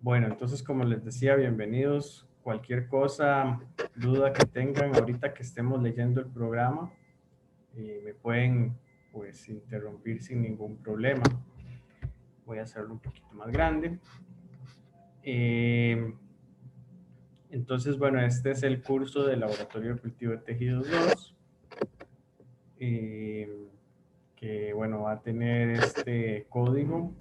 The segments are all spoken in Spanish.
Bueno, entonces como les decía, bienvenidos. Cualquier cosa, duda que tengan ahorita que estemos leyendo el programa, me pueden pues interrumpir sin ningún problema. Voy a hacerlo un poquito más grande. Entonces, bueno, este es el curso de Laboratorio de Cultivo de Tejidos 2, que bueno, va a tener este código.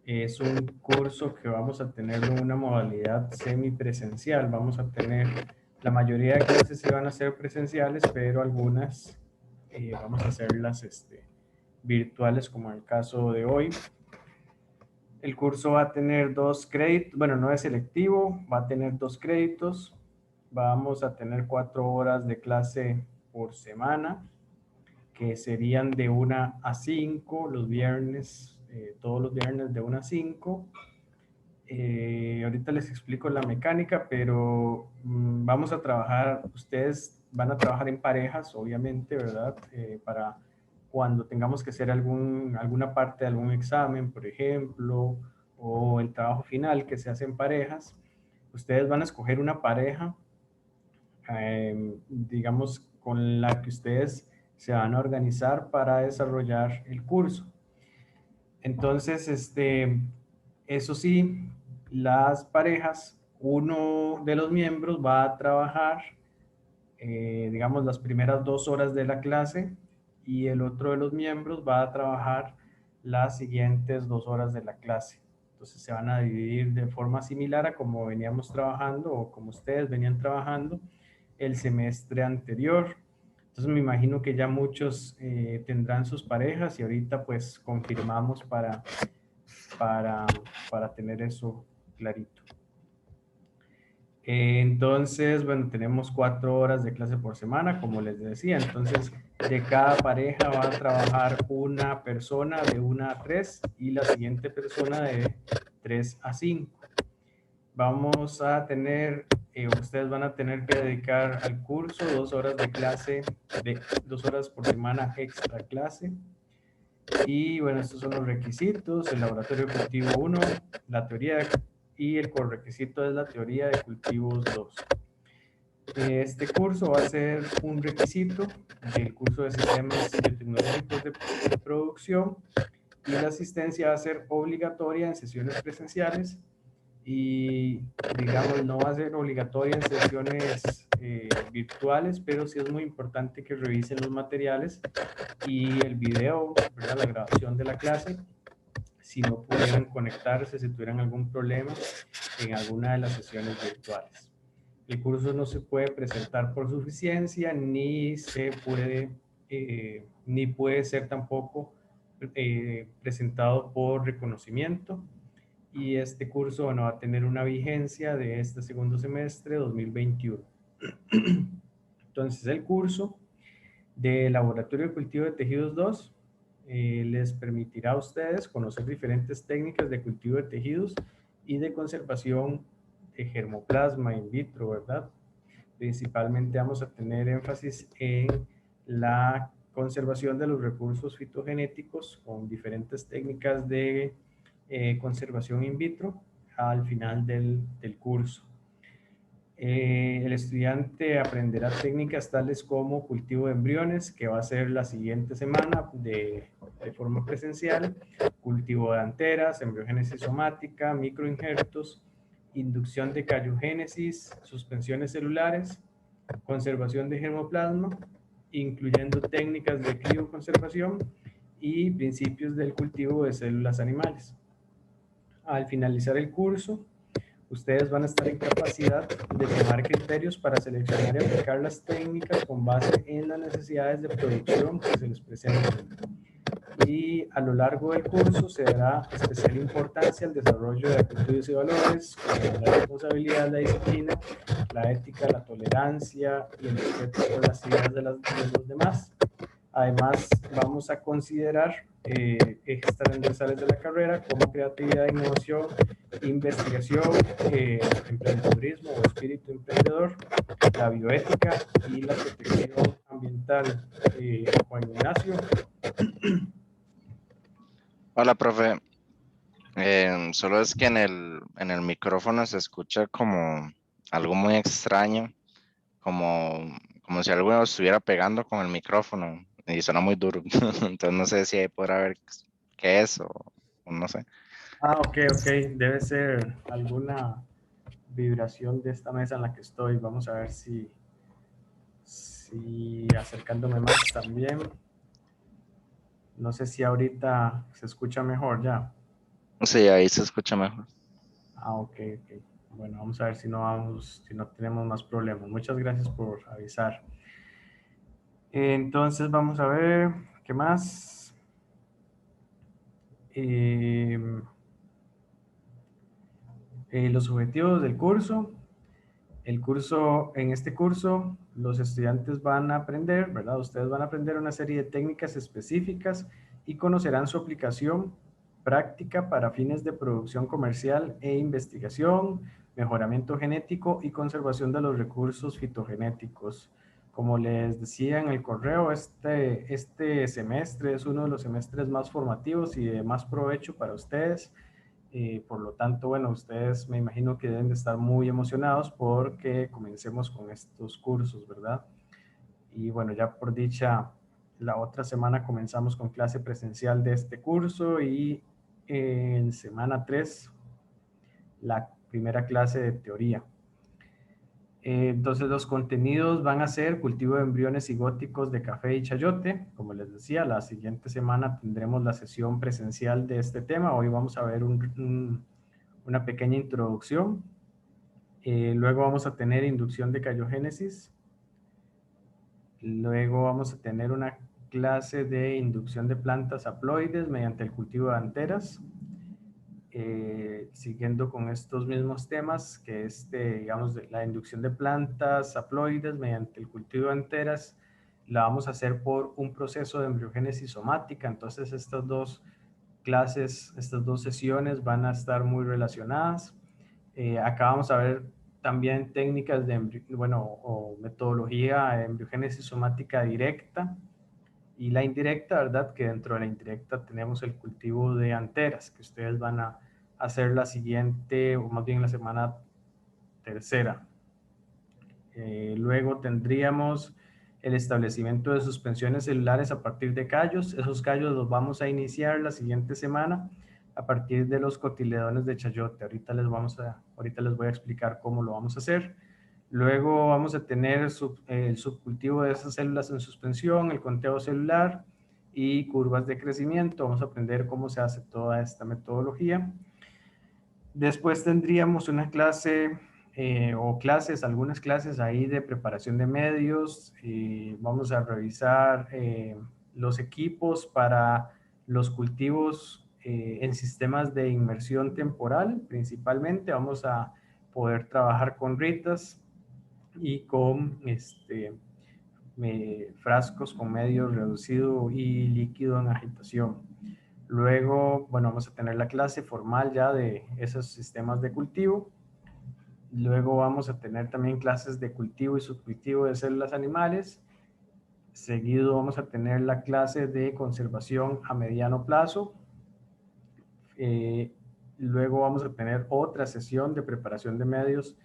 Es un curso que vamos a tener en una modalidad semipresencial. Vamos a tener, la mayoría de clases se van a hacer presenciales, pero algunas vamos a hacerlas virtuales, como en el caso de hoy. El curso va a tener 2 créditos, bueno, no es selectivo, va a tener 2 créditos. Vamos a tener 4 horas de clase por semana, que serían de 1 a 5 los viernes, todos los viernes de 1 a 5. Ahorita les explico la mecánica, pero vamos a trabajar, ustedes van a trabajar en parejas, obviamente, ¿verdad? Para cuando tengamos que hacer alguna parte de algún examen, por ejemplo, o el trabajo final que se hace en parejas, ustedes van a escoger una pareja, digamos, con la que ustedes se van a organizar para desarrollar el curso. Entonces, eso sí, las parejas, uno de los miembros va a trabajar, digamos, las primeras 2 horas de la clase y el otro de los miembros va a trabajar las siguientes 2 horas de la clase. Entonces se van a dividir de forma similar a como veníamos trabajando o como ustedes venían trabajando el semestre anterior. Entonces me imagino que ya muchos tendrán sus parejas y ahorita pues confirmamos para tener eso clarito. Entonces, bueno, tenemos 4 horas de clase por semana, como les decía. Entonces, de cada pareja va a trabajar una persona de 1 a 3 y la siguiente persona de 3 a 5. Vamos a tener, ustedes van a tener que dedicar al curso 2 horas de clase, de 2 horas por semana extra clase. Y bueno, estos son los requisitos: el laboratorio de cultivo 1, la teoría y el correquisito es la teoría de cultivos 2. Este curso va a ser un requisito del curso de sistemas biotecnológicos de producción y la asistencia va a ser obligatoria en sesiones presenciales y, digamos, no va a ser obligatoria en sesiones virtuales, pero sí es muy importante que revisen los materiales y el video, ¿verdad? La grabación de la clase, si no pudieran conectarse, si tuvieran algún problema en alguna de las sesiones virtuales. El curso no se puede presentar por suficiencia, ni puede ser tampoco presentado por reconocimiento. Y este curso, bueno, va a tener una vigencia de este segundo semestre 2021. Entonces, el curso de Laboratorio de Cultivo de Tejidos 2 les permitirá a ustedes conocer diferentes técnicas de cultivo de tejidos y de conservación de germoplasma in vitro, ¿verdad? Principalmente vamos a tener énfasis en la conservación de los recursos fitogenéticos con diferentes técnicas de conservación in vitro al final del curso. El estudiante aprenderá técnicas tales como cultivo de embriones, que va a ser la siguiente semana de forma presencial, cultivo de anteras, embriogénesis somática, microinjertos, inducción de cariogénesis, suspensiones celulares, conservación de germoplasma, incluyendo técnicas de crioconservación y principios del cultivo de células animales. Al finalizar el curso, ustedes van a estar en capacidad de tomar criterios para seleccionar y aplicar las técnicas con base en las necesidades de producción que se les presentan. Y a lo largo del curso se dará especial importancia al desarrollo de actitudes y valores, como la responsabilidad, la disciplina, la ética, la tolerancia y el respeto por las ideas de los demás. Además, vamos a considerar ejes transversales de la carrera como creatividad, innovación, investigación, emprendedurismo o espíritu emprendedor, la bioética y la protección ambiental. Juan Ignacio. Hola, profe. Solo es que en el micrófono se escucha como algo muy extraño, como, como si algo estuviera pegando con el micrófono y suena muy duro. Entonces no sé si ahí podrá ver qué es o no sé. Ah, ok, ok. Debe ser alguna vibración de esta mesa en la que estoy. Vamos a ver si acercándome más también. No sé si ahorita se escucha mejor ya. Sí, ahí se escucha mejor. Ah, ok, ok. Bueno, vamos a ver si no tenemos más problemas. Muchas gracias por avisar. Entonces, vamos a ver, ¿qué más? Eh, los objetivos del curso. En este curso, los estudiantes van a aprender, ¿verdad? Ustedes van a aprender una serie de técnicas específicas y conocerán su aplicación práctica para fines de producción comercial e investigación, mejoramiento genético y conservación de los recursos fitogenéticos. Como les decía en el correo, este semestre es uno de los semestres más formativos y de más provecho para ustedes. Por lo tanto, bueno, ustedes me imagino que deben de estar muy emocionados porque comencemos con estos cursos, ¿verdad? Y bueno, ya por dicha, la otra semana comenzamos con clase presencial de este curso y en semana 3 la primera clase de teoría. Entonces los contenidos van a ser cultivo de embriones cigóticos de café y chayote. Como les decía, la siguiente semana tendremos la sesión presencial de este tema. Hoy vamos a ver una pequeña introducción. Luego vamos a tener inducción de cariogénesis. Luego vamos a tener una clase de inducción de plantas haploides mediante el cultivo de anteras. Siguiendo con estos mismos temas, que digamos, la inducción de plantas haploides mediante el cultivo de anteras, la vamos a hacer por un proceso de embriogénesis somática. Entonces, estas dos clases, estas dos sesiones van a estar muy relacionadas. Acá vamos a ver también técnicas de, bueno, o metodología de embriogénesis somática directa y la indirecta, ¿verdad? Que dentro de la indirecta tenemos el cultivo de anteras, que ustedes van a hacer la siguiente, o más bien la semana tercera. Luego tendríamos el establecimiento de suspensiones celulares a partir de callos. Esos callos los vamos a iniciar la siguiente semana a partir de los cotiledones de chayote. Ahorita les voy a explicar cómo lo vamos a hacer. Luego vamos a tener el subcultivo de esas células en suspensión, el conteo celular y curvas de crecimiento. Vamos a aprender cómo se hace toda esta metodología. Después tendríamos una clase o clases, algunas clases ahí de preparación de medios. Vamos a revisar los equipos para los cultivos en sistemas de inmersión temporal, principalmente. Vamos a poder trabajar con ritas y con frascos con medio reducido y líquido en agitación. Luego, bueno, vamos a tener la clase formal ya de esos sistemas de cultivo. Luego vamos a tener también clases de cultivo y subcultivo de células animales. Seguido vamos a tener la clase de conservación a mediano plazo. Eh, Luego vamos a tener otra sesión de preparación de medios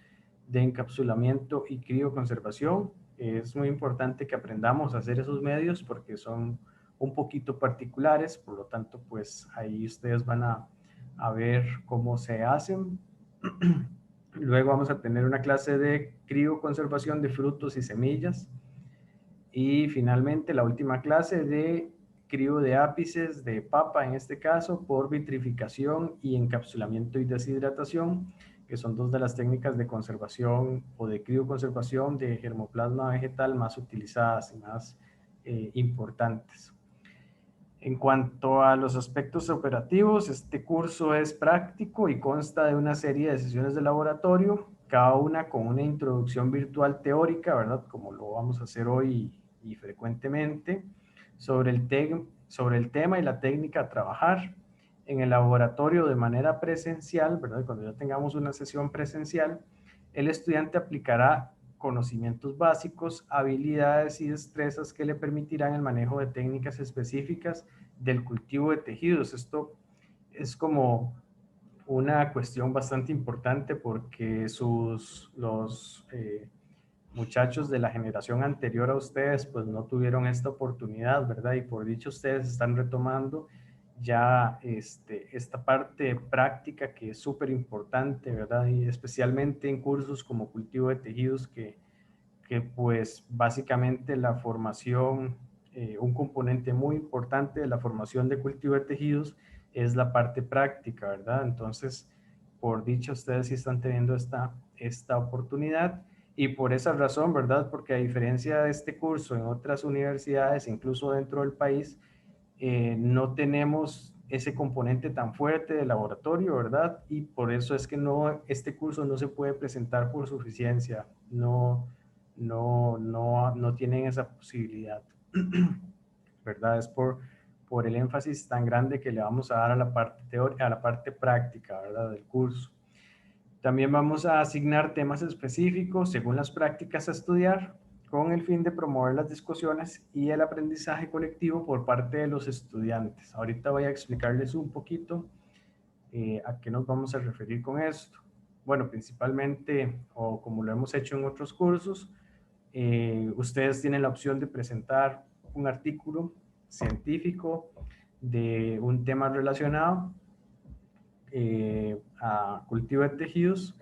de encapsulamiento y crioconservación. Es muy importante que aprendamos a hacer esos medios porque son un poquito particulares, por lo tanto, pues ahí ustedes van a ver cómo se hacen. Luego vamos a tener una clase de crioconservación de frutos y semillas. Y finalmente la última clase de crío de ápices de papa, en este caso, por vitrificación y encapsulamiento y deshidratación, que son dos de las técnicas de conservación o de crioconservación de germoplasma vegetal más utilizadas y más importantes. En cuanto a los aspectos operativos, este curso es práctico y consta de una serie de sesiones de laboratorio, cada una con una introducción virtual teórica, ¿verdad? Como lo vamos a hacer hoy y frecuentemente, sobre el tema y la técnica a trabajar. En el laboratorio de manera presencial, ¿verdad? Cuando ya tengamos una sesión presencial, el estudiante aplicará conocimientos básicos, habilidades y destrezas que le permitirán el manejo de técnicas específicas del cultivo de tejidos. Esto es como una cuestión bastante importante porque los muchachos de la generación anterior a ustedes pues no tuvieron esta oportunidad, ¿verdad? Y por dicho ustedes están retomando ya esta parte práctica que es súper importante, ¿verdad? Y especialmente en cursos como cultivo de tejidos que pues básicamente la formación, un componente muy importante de la formación de cultivo de tejidos es la parte práctica, ¿verdad? Entonces, por dicho, ustedes sí están teniendo esta oportunidad y por esa razón, ¿verdad? Porque a diferencia de este curso en otras universidades, incluso dentro del país, no tenemos ese componente tan fuerte de laboratorio, ¿verdad? Y por eso es que no, este curso no se puede presentar por suficiencia, no tienen esa posibilidad, ¿verdad? Es por el énfasis tan grande que le vamos a dar a la parte teórica, a la parte práctica, ¿verdad? Del curso. También vamos a asignar temas específicos según las prácticas a estudiar con el fin de promover las discusiones y el aprendizaje colectivo por parte de los estudiantes. Ahorita voy a explicarles un poquito a qué nos vamos a referir con esto. Bueno, principalmente, o como lo hemos hecho en otros cursos, ustedes tienen la opción de presentar un artículo científico de un tema relacionado a cultivo de tejidos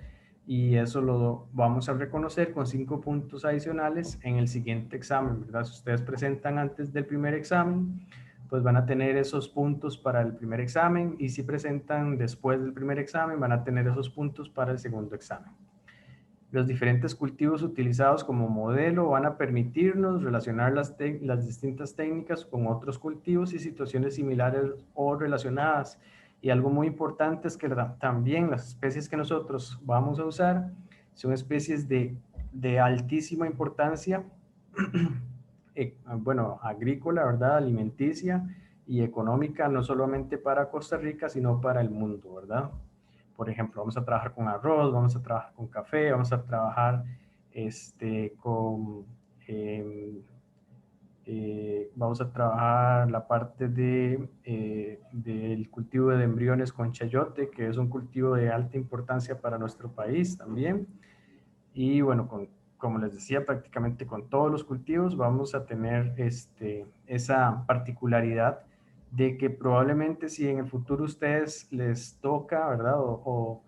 y eso lo vamos a reconocer con 5 puntos adicionales en el siguiente examen, ¿verdad? Si ustedes presentan antes del primer examen, pues van a tener esos puntos para el primer examen y si presentan después del primer examen, van a tener esos puntos para el segundo examen. Los diferentes cultivos utilizados como modelo van a permitirnos relacionar las distintas técnicas con otros cultivos y situaciones similares o relacionadas. Y algo muy importante es que también las especies que nosotros vamos a usar son especies de altísima importancia, bueno, agrícola, ¿verdad? Alimenticia y económica, no solamente para Costa Rica, sino para el mundo, ¿verdad? Por ejemplo, vamos a trabajar con arroz, vamos a trabajar con café, vamos a trabajar con, vamos a trabajar la parte del cultivo de embriones con chayote, que es un cultivo de alta importancia para nuestro país también. Y bueno, como les decía, prácticamente con todos los cultivos vamos a tener esa particularidad de que probablemente si en el futuro ustedes les toca, ¿verdad? O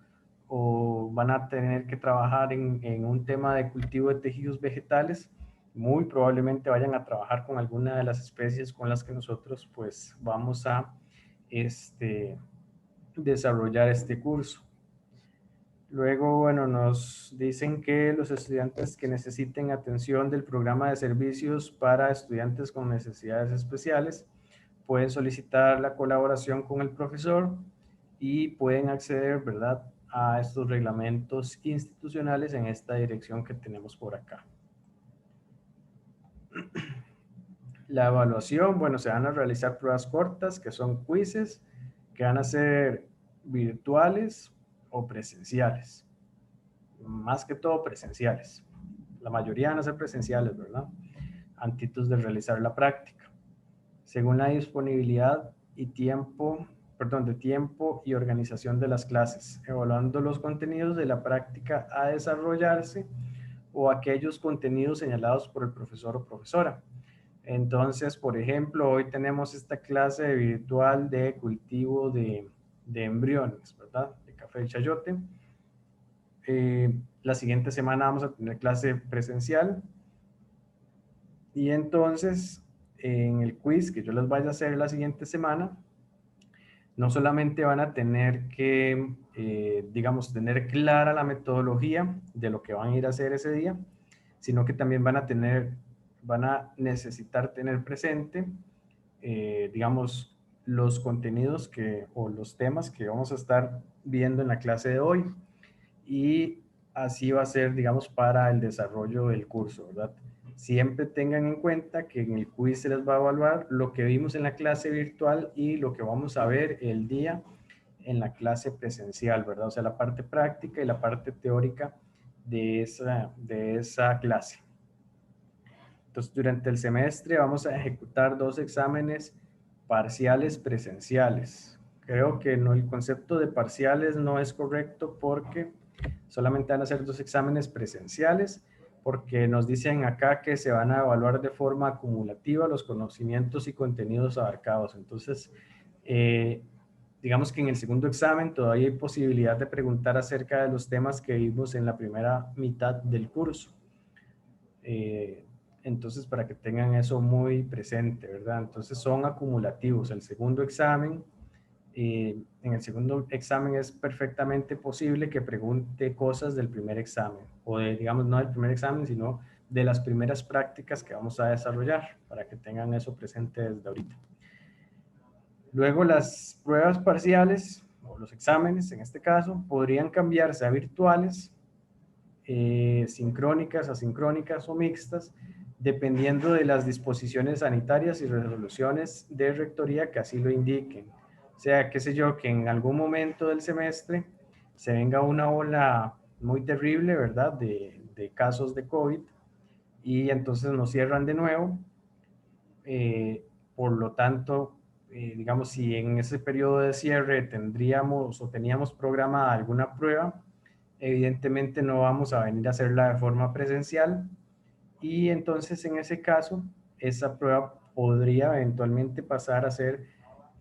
van a tener que trabajar en un tema de cultivo de tejidos vegetales, muy probablemente vayan a trabajar con alguna de las especies con las que nosotros pues vamos a desarrollar este curso. Luego, bueno, nos dicen que los estudiantes que necesiten atención del programa de servicios para estudiantes con necesidades especiales pueden solicitar la colaboración con el profesor y pueden acceder, ¿verdad?, a estos reglamentos institucionales en esta dirección que tenemos por acá. La evaluación, bueno, se van a realizar pruebas cortas que son quizzes que van a ser virtuales o presenciales. Más que todo presenciales. La mayoría van a ser presenciales, ¿verdad? Antes de realizar la práctica. Según la disponibilidad y tiempo, perdón, de tiempo y organización de las clases, evaluando los contenidos de la práctica a desarrollarse o aquellos contenidos señalados por el profesor o profesora. Entonces, por ejemplo, hoy tenemos esta clase virtual de cultivo de embriones, ¿verdad? De café de chayote. La siguiente semana vamos a tener clase presencial y entonces en el quiz que yo les vaya a hacer la siguiente semana, no solamente van a tener que, digamos, tener clara la metodología de lo que van a ir a hacer ese día, sino que también van a necesitar tener presente, digamos, los contenidos o los temas que vamos a estar viendo en la clase de hoy. Y así va a ser, digamos, para el desarrollo del curso, ¿verdad? Siempre tengan en cuenta que en el quiz se les va a evaluar lo que vimos en la clase virtual y lo que vamos a ver el día en la clase presencial, ¿verdad? O sea, la parte práctica y la parte teórica de esa clase. Entonces, durante el semestre vamos a ejecutar 2 exámenes parciales presenciales. creo que no, el concepto de parciales no es correcto porque solamente van a ser 2 exámenes presenciales, porque nos dicen acá que se van a evaluar de forma acumulativa los conocimientos y contenidos abarcados. Entonces, digamos que en el segundo examen todavía hay posibilidad de preguntar acerca de los temas que vimos en la primera mitad del curso. Entonces, para que tengan eso muy presente, ¿verdad? Entonces, son acumulativos. El segundo examen, en el segundo examen es perfectamente posible que pregunte cosas del primer examen, o de, digamos, no del primer examen, sino de las primeras prácticas que vamos a desarrollar, para que tengan eso presente desde ahorita. Luego, las pruebas parciales, o los exámenes en este caso, podrían cambiarse a virtuales, sincrónicas, asincrónicas o mixtas, dependiendo de las disposiciones sanitarias y resoluciones de rectoría que así lo indiquen. O sea, qué sé yo, que en algún momento del semestre se venga una ola muy terrible, ¿verdad?, de casos de COVID, y entonces nos cierran de nuevo. Por lo tanto, digamos, si en ese periodo de cierre tendríamos o teníamos programada alguna prueba, evidentemente no vamos a venir a hacerla de forma presencial, y entonces en ese caso esa prueba podría eventualmente pasar a ser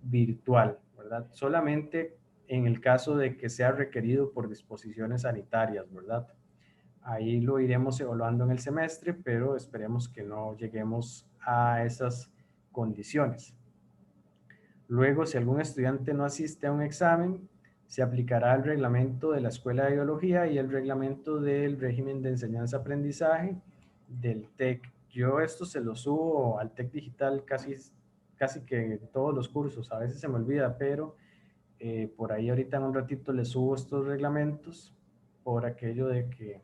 virtual, ¿verdad? Solamente en el caso de que sea requerido por disposiciones sanitarias, ¿verdad? Ahí lo iremos evaluando en el semestre, pero esperemos que no lleguemos a esas condiciones. Luego, si algún estudiante no asiste a un examen, se aplicará el reglamento de la Escuela de Biología y el reglamento del régimen de enseñanza-aprendizaje del TEC. Yo esto se lo subo al TEC Digital casi que todos los cursos. A veces se me olvida, pero por ahí ahorita en un ratito les subo estos reglamentos por aquello de que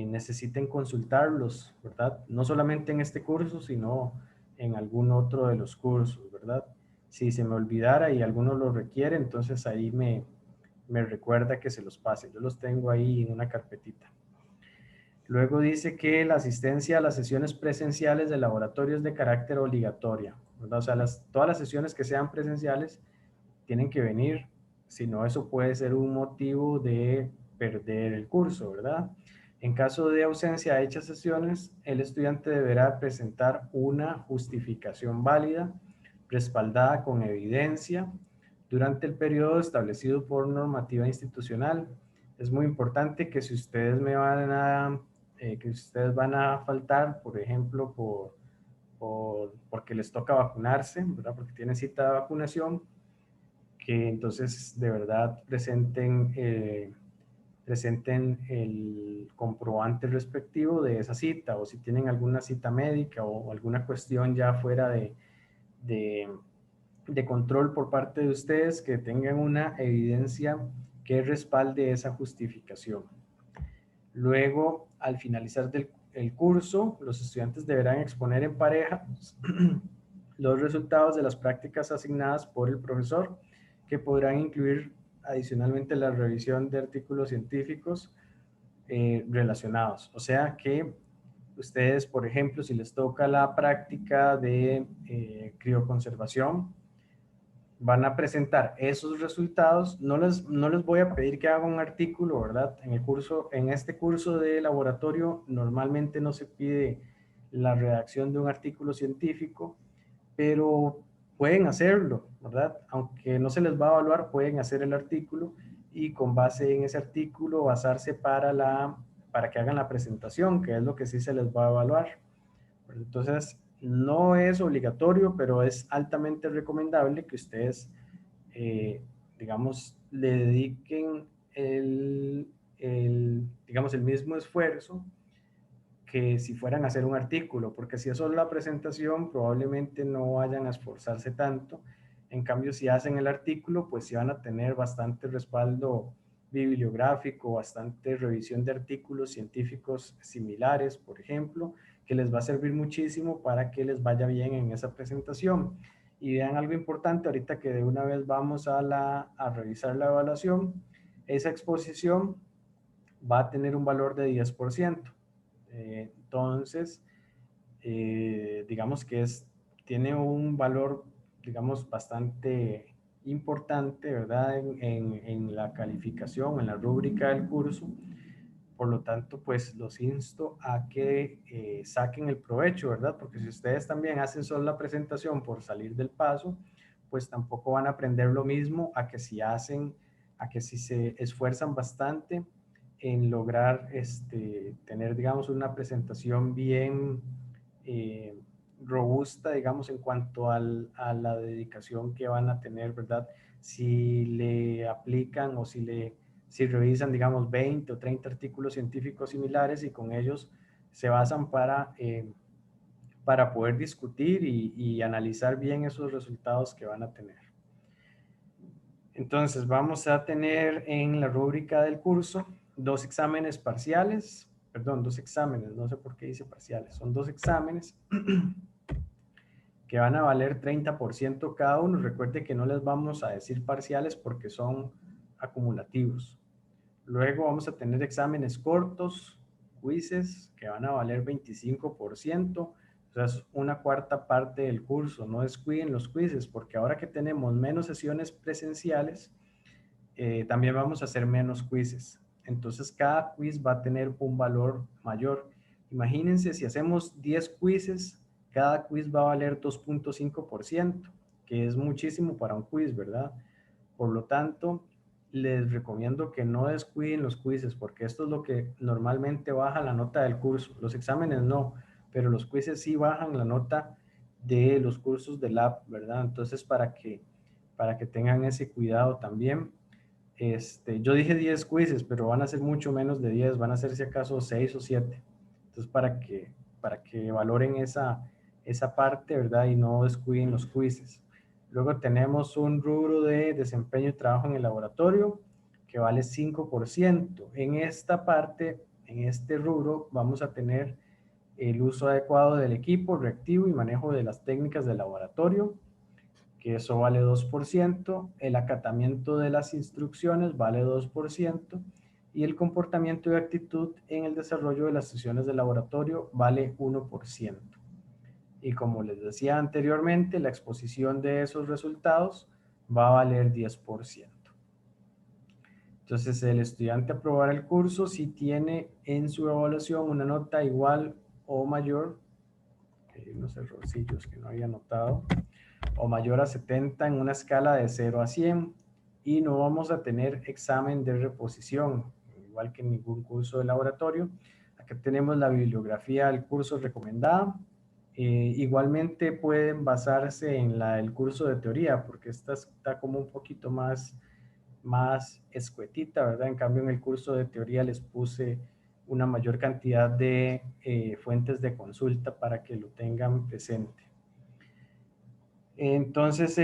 necesiten consultarlos, ¿verdad? No solamente en este curso, sino en algún otro de los cursos, ¿verdad? Si se me olvidara y alguno lo requiere, entonces ahí me recuerda que se los pase. Yo los tengo ahí en una carpetita. Luego dice que la asistencia a las sesiones presenciales de laboratorio es de carácter obligatoria, ¿verdad? O sea, todas las sesiones que sean presenciales tienen que venir, si no eso puede ser un motivo de perder el curso, ¿verdad? En caso de ausencia de dichas sesiones, el estudiante deberá presentar una justificación válida, respaldada con evidencia, durante el periodo establecido por normativa institucional. Es muy importante que si ustedes van a faltar, por ejemplo, porque les toca vacunarse, ¿verdad? Porque tienen cita de vacunación, que entonces de verdad presenten el comprobante respectivo de esa cita, o si tienen alguna cita médica o alguna cuestión ya fuera de control por parte de ustedes, que tengan una evidencia que respalde esa justificación. Luego, al finalizar el curso, los estudiantes deberán exponer en pareja los resultados de las prácticas asignadas por el profesor, que podrán incluir adicionalmente la revisión de artículos científicos relacionados. O sea que ustedes, por ejemplo, si les toca la práctica de crioconservación, van a presentar esos resultados. No les voy a pedir que hagan un artículo, ¿verdad? En este curso de laboratorio normalmente no se pide la redacción de un artículo científico, pero pueden hacerlo, ¿verdad? Aunque no se les va a evaluar, pueden hacer el artículo y con base en ese artículo basarse para que hagan la presentación, que es lo que sí se les va a evaluar. Entonces, no es obligatorio, pero es altamente recomendable que ustedes, digamos, le dediquen digamos, el mismo esfuerzo que si fueran a hacer un artículo, porque si es solo la presentación, probablemente no vayan a esforzarse tanto. En cambio, si hacen el artículo, pues sí van a tener bastante respaldo bibliográfico, bastante revisión de artículos científicos similares, por ejemplo, que les va a servir muchísimo para que les vaya bien en esa presentación. Y vean algo importante, ahorita que de una vez vamos a revisar la evaluación, esa exposición va a tener un valor de 10%. Entonces, digamos que tiene un valor, digamos, bastante importante, ¿verdad? En la calificación, en la rúbrica del curso. Por lo tanto, pues los insto a que saquen el provecho, ¿verdad? Porque si ustedes también hacen solo la presentación por salir del paso, pues tampoco van a aprender lo mismo a que si se esfuerzan bastante en lograr tener, digamos, una presentación bien eh, robusta, digamos, en cuanto a la dedicación que van a tener, ¿verdad? Si le aplican o si revisan, digamos, 20 o 30 artículos científicos similares y con ellos se basan para poder discutir y analizar bien esos resultados que van a tener. Entonces, vamos a tener en la rúbrica del curso dos exámenes parciales, perdón, dos exámenes, no sé por qué dice parciales, son dos exámenes que van a valer 30% cada uno. Recuerde que no les vamos a decir parciales porque son acumulativos. Luego vamos a tener exámenes cortos, quizzes, que van a valer 25%. O sea, es una cuarta parte del curso. No descuiden los quizzes, porque ahora que tenemos menos sesiones presenciales, también vamos a hacer menos quizzes. Entonces, cada quiz va a tener un valor mayor. Imagínense, si hacemos 10 quizzes, cada quiz va a valer 2.5%, que es muchísimo para un quiz, ¿verdad? Por lo tanto, les recomiendo que no descuiden los quizzes, porque esto es lo que normalmente baja la nota del curso. Los exámenes no, pero los quizzes sí bajan la nota de los cursos de lab, ¿verdad? Entonces, para que tengan ese cuidado también. Yo dije 10 quizzes, pero van a ser mucho menos de 10, van a ser si acaso 6 o 7. Entonces, para que valoren esa parte, ¿verdad? Y no descuiden los quizzes. Luego tenemos un rubro de desempeño y trabajo en el laboratorio que vale 5%. En esta parte, en este rubro, vamos a tener el uso adecuado del equipo reactivo y manejo de las técnicas del laboratorio, que eso vale 2%, el acatamiento de las instrucciones vale 2%, y el comportamiento y actitud en el desarrollo de las sesiones de laboratorio vale 1%. Y como les decía anteriormente, la exposición de esos resultados va a valer 10%. Entonces, el estudiante aprobará el curso si tiene en su evaluación una nota igual o mayor, unos errorcillos que no había notado, o mayor a 70 en una escala de 0 a 100, y no vamos a tener examen de reposición, igual que en ningún curso de laboratorio. Acá tenemos la bibliografía del curso recomendada. Igualmente pueden basarse en la del curso de teoría, porque esta está como un poquito más escuetita, ¿verdad? En cambio, en el curso de teoría les puse una mayor cantidad de fuentes de consulta para que lo tengan presente. Entonces,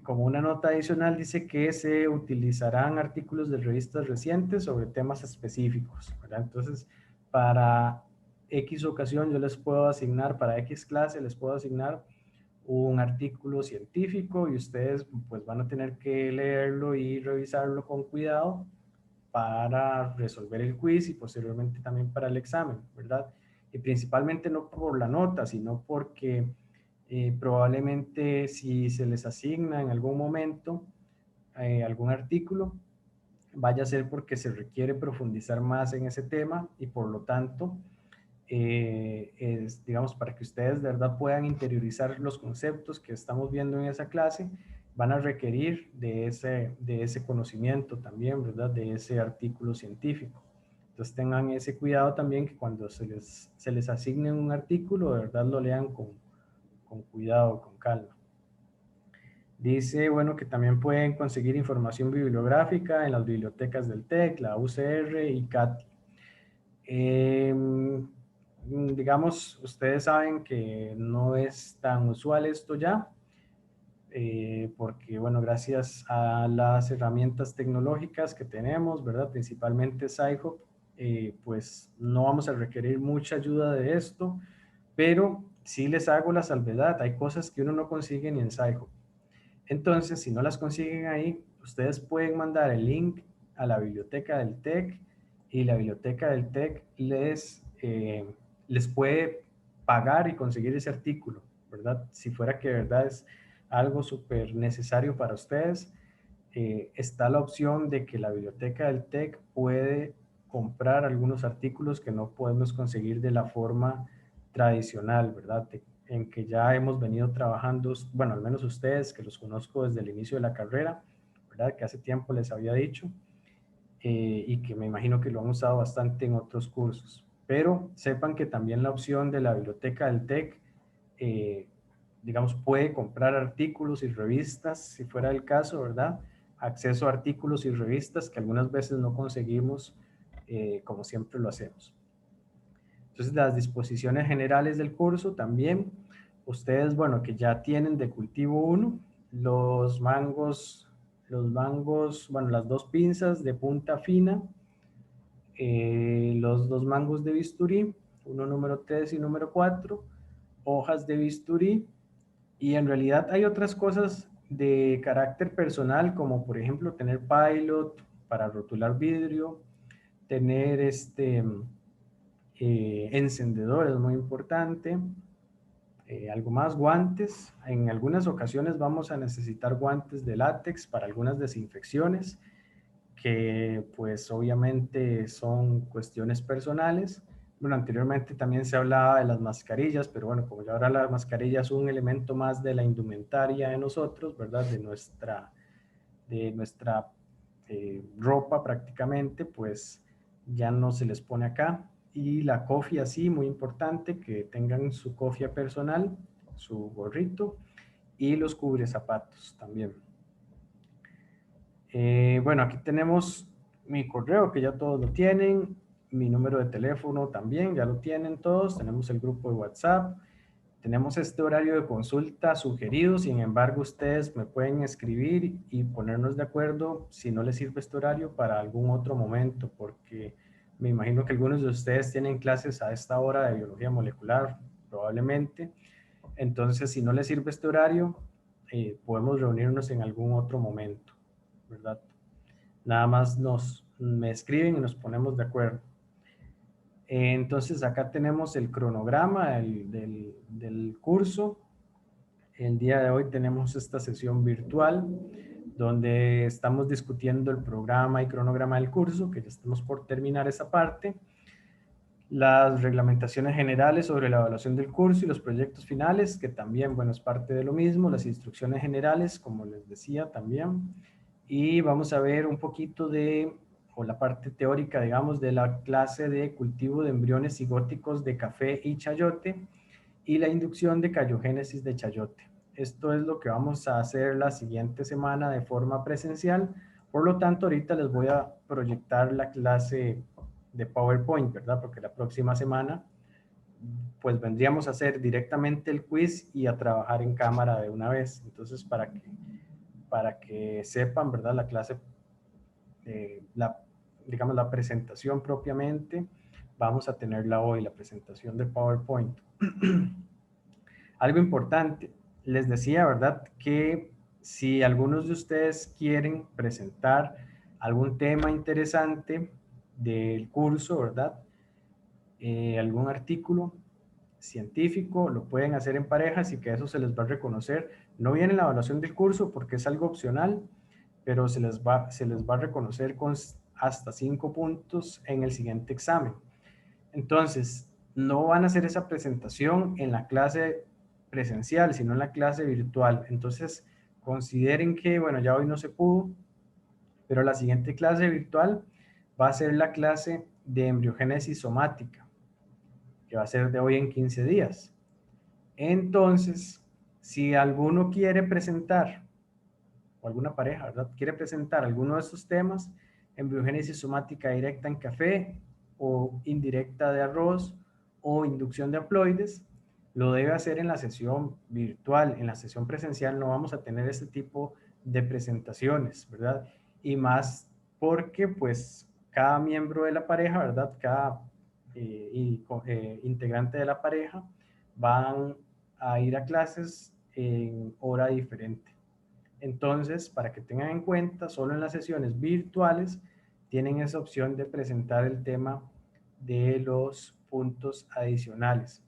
como una nota adicional, dice que se utilizarán artículos de revistas recientes sobre temas específicos, ¿verdad? Entonces, para X ocasión yo les puedo asignar, para X clase les puedo asignar un artículo científico y ustedes pues van a tener que leerlo y revisarlo con cuidado para resolver el quiz y posteriormente también para el examen, ¿verdad? Y principalmente no por la nota, sino porque probablemente si se les asigna en algún momento algún artículo, vaya a ser porque se requiere profundizar más en ese tema y por lo tanto, digamos, para que ustedes de verdad puedan interiorizar los conceptos que estamos viendo en esa clase, van a requerir de ese conocimiento también, ¿verdad? De ese artículo científico. Entonces tengan ese cuidado también que cuando se les asigne un artículo, de verdad lo lean con cuidado, con calma. Dice, bueno, que también pueden conseguir información bibliográfica en las bibliotecas del TEC, la UCR y CATI. Digamos, ustedes saben que no es tan usual esto ya, porque, bueno, gracias a las herramientas tecnológicas que tenemos, ¿verdad? Principalmente Sci-Hub, pues no vamos a requerir mucha ayuda de esto, pero sí les hago la salvedad, hay cosas que uno no consigue ni en Sci-Hub. Entonces, si no las consiguen ahí, ustedes pueden mandar el link a la biblioteca del TEC y la biblioteca del TEC les puede pagar y conseguir ese artículo, ¿verdad? Si fuera que de verdad algo súper necesario para ustedes, está la opción de que la biblioteca del TEC puede comprar algunos artículos que no podemos conseguir de la forma tradicional, ¿verdad? En que ya hemos venido trabajando, bueno, al menos ustedes, que los conozco desde el inicio de la carrera, ¿verdad? Que hace tiempo les había dicho, y que me imagino que lo han usado bastante en otros cursos. Pero sepan que también la opción de la biblioteca del TEC, eh, digamos, puede comprar artículos y revistas, si fuera el caso, ¿verdad? Acceso a artículos y revistas que algunas veces no conseguimos, como siempre lo hacemos. Entonces, las disposiciones generales del curso también, ustedes, bueno, que ya tienen de cultivo 1, los mangos, bueno, las dos pinzas de punta fina, los dos mangos de bisturí, uno número 3 y número 4, hojas de bisturí, y en realidad hay otras cosas de carácter personal, como por ejemplo tener pilot para rotular vidrio, tener encendedor es muy importante, algo más, guantes. En algunas ocasiones vamos a necesitar guantes de látex para algunas desinfecciones, que pues obviamente son cuestiones personales. Bueno, anteriormente también se hablaba de las mascarillas, pero bueno, como ya ahora la mascarilla es un elemento más de la indumentaria de nosotros, ¿verdad? De nuestra ropa prácticamente, pues ya no se les pone acá. Y la cofia, sí, muy importante, que tengan su cofia personal, su gorrito y los cubrezapatos también. Bueno, aquí tenemos mi correo, que ya todos lo tienen, mi número de teléfono también, ya lo tienen todos, tenemos el grupo de WhatsApp, tenemos este horario de consulta sugerido, sin embargo, ustedes me pueden escribir y ponernos de acuerdo si no les sirve este horario para algún otro momento, porque me imagino que algunos de ustedes tienen clases a esta hora de biología molecular, probablemente. Entonces, si no les sirve este horario, podemos reunirnos en algún otro momento, ¿verdad? Nada más me escriben y nos ponemos de acuerdo. Entonces, acá tenemos el cronograma del curso. El día de hoy tenemos esta sesión virtual donde estamos discutiendo el programa y cronograma del curso, que ya estamos por terminar esa parte, las reglamentaciones generales sobre la evaluación del curso y los proyectos finales, que también, bueno, es parte de lo mismo, las instrucciones generales, como les decía también, y vamos a ver un poquito o la parte teórica, digamos, de la clase de cultivo de embriones cigóticos de café y chayote, y la inducción de cayogénesis de chayote. Esto es lo que vamos a hacer la siguiente semana de forma presencial. Por lo tanto, ahorita les voy a proyectar la clase de PowerPoint, ¿verdad? Porque la próxima semana, pues vendríamos a hacer directamente el quiz y a trabajar en cámara de una vez. Entonces, para que sepan, ¿verdad? La clase, digamos, la presentación propiamente, vamos a tenerla hoy, la presentación de PowerPoint. Algo importante, les decía, ¿verdad? Que si algunos de ustedes quieren presentar algún tema interesante del curso, ¿verdad? Algún artículo científico, lo pueden hacer en parejas y que eso se les va a reconocer. No viene en la evaluación del curso porque es algo opcional, pero se les va a reconocer con hasta 5 puntos en el siguiente examen. Entonces, no van a hacer esa presentación en la clase presencial, sino en la clase virtual. Entonces, consideren que, bueno, ya hoy no se pudo, pero la siguiente clase virtual va a ser la clase de embriogénesis somática, que va a ser de hoy en 15 días. Entonces, si alguno quiere presentar, o alguna pareja, ¿verdad? Quiere presentar alguno de estos temas, embriogénesis somática directa en café o indirecta de arroz o inducción de haploides, lo debe hacer en la sesión virtual. En la sesión presencial no vamos a tener este tipo de presentaciones, ¿verdad? Y más porque pues cada miembro de la pareja, ¿verdad? Cada integrante de la pareja van a ir a clases en hora diferente. Entonces, para que tengan en cuenta, solo en las sesiones virtuales tienen esa opción de presentar el tema de los puntos adicionales.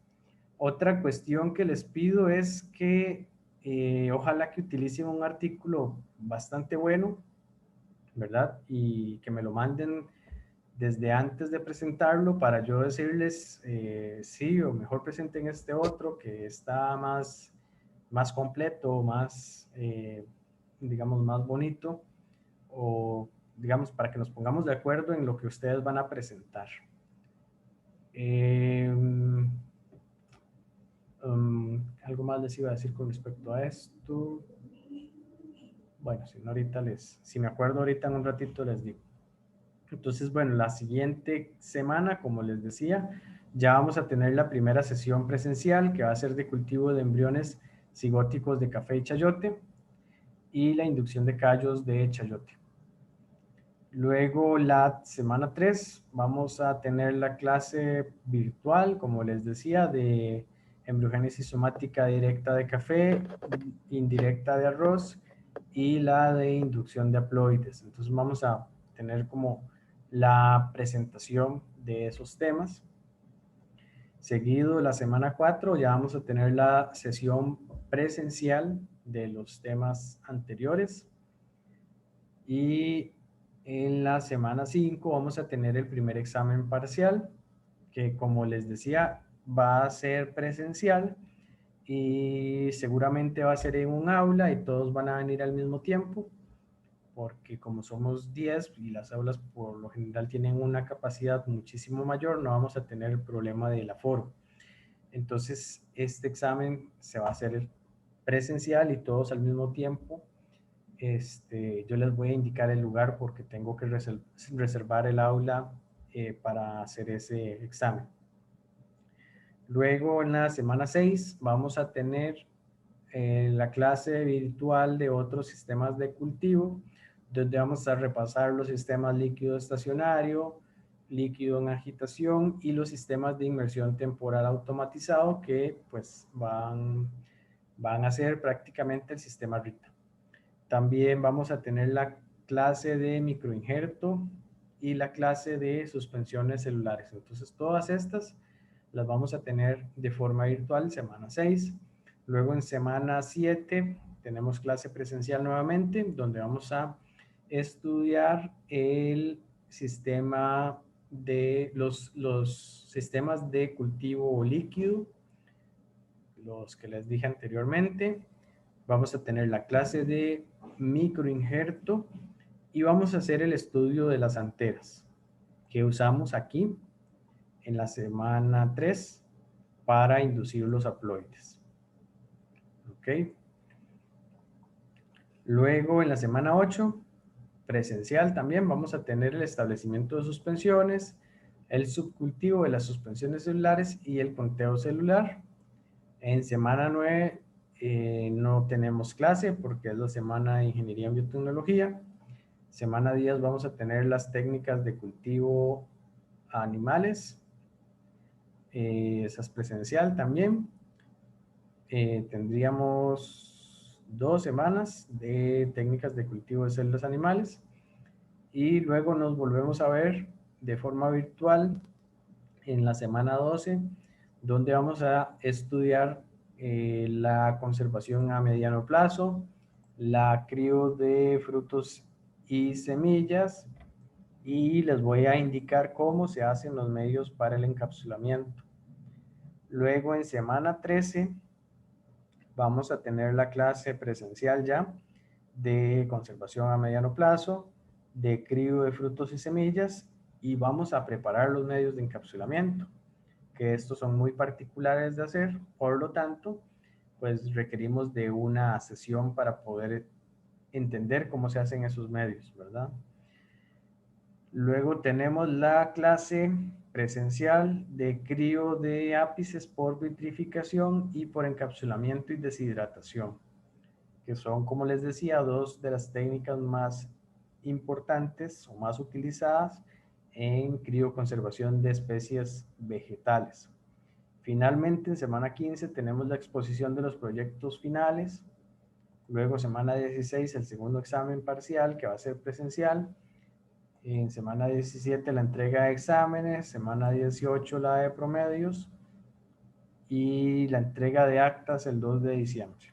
Otra cuestión que les pido es que Ojalá que utilicen un artículo bastante bueno, ¿verdad? Y que me lo manden desde antes de presentarlo para yo decirles sí o mejor presenten este otro que está más completo, más, digamos, más bonito, o digamos para que nos pongamos de acuerdo en lo que ustedes van a presentar. Algo más les iba a decir con respecto a esto. Bueno, si no ahorita si me acuerdo ahorita en un ratito les digo. Entonces, bueno, la siguiente semana, como les decía, ya vamos a tener la primera sesión presencial que va a ser de cultivo de embriones cigóticos de café y chayote y la inducción de callos de chayote. Luego, la semana 3, vamos a tener la clase virtual, como les decía, de embriogénesis somática directa de café, indirecta de arroz y la de inducción de haploides. Entonces, vamos a tener como la presentación de esos temas. Seguido, la semana 4, ya vamos a tener la sesión presencial de los temas anteriores. Y en la semana 5 vamos a tener el primer examen parcial, que como les decía, va a ser presencial y seguramente va a ser en un aula y todos van a venir al mismo tiempo, porque como somos 10 y las aulas por lo general tienen una capacidad muchísimo mayor, no vamos a tener el problema del aforo. Entonces, este examen se va a hacer presencial y todos al mismo tiempo. Yo les voy a indicar el lugar porque tengo que reservar el aula para hacer ese examen. Luego, en la semana 6, vamos a tener la clase virtual de otros sistemas de cultivo, donde vamos a repasar los sistemas líquido estacionario, líquido en agitación y los sistemas de inmersión temporal automatizado que pues van a ser prácticamente el sistema RITA. También vamos a tener la clase de microinjerto y la clase de suspensiones celulares. Entonces, todas estas las vamos a tener de forma virtual semana 6. Luego en semana 7 tenemos clase presencial nuevamente, donde vamos a estudiar el sistema de los sistemas de cultivo líquido, los que les dije anteriormente. Vamos a tener la clase de microinjerto y vamos a hacer el estudio de las anteras que usamos aquí en la semana 3 para inducir los haploides. ¿Ok? Luego en la semana 8, presencial también, vamos a tener el establecimiento de suspensiones, el subcultivo de las suspensiones celulares y el conteo celular. En semana 9 no tenemos clase porque es la semana de Ingeniería en Biotecnología. Semana 10 vamos a tener las técnicas de cultivo a animales. Esa es presencial también. Tendríamos 2 semanas de técnicas de cultivo de células animales. Y luego nos volvemos a ver de forma virtual en la semana 12, donde vamos a estudiar la conservación a mediano plazo, la crío de frutos y semillas, y les voy a indicar cómo se hacen los medios para el encapsulamiento. Luego en semana 13 vamos a tener la clase presencial ya de conservación a mediano plazo, de crío de frutos y semillas, y vamos a preparar los medios de encapsulamiento, que estos son muy particulares de hacer, por lo tanto, pues requerimos de una sesión para poder entender cómo se hacen esos medios, ¿verdad? Luego tenemos la clase presencial de crío de ápices por vitrificación y por encapsulamiento y deshidratación, que son, como les decía, dos de las técnicas más importantes o más utilizadas en crioconservación de especies vegetales. Finalmente, en semana 15 tenemos la exposición de los proyectos finales. Luego, semana 16, el segundo examen parcial, que va a ser presencial. En semana 17, la entrega de exámenes. Semana 18, la de promedios. Y la entrega de actas el 2 de diciembre.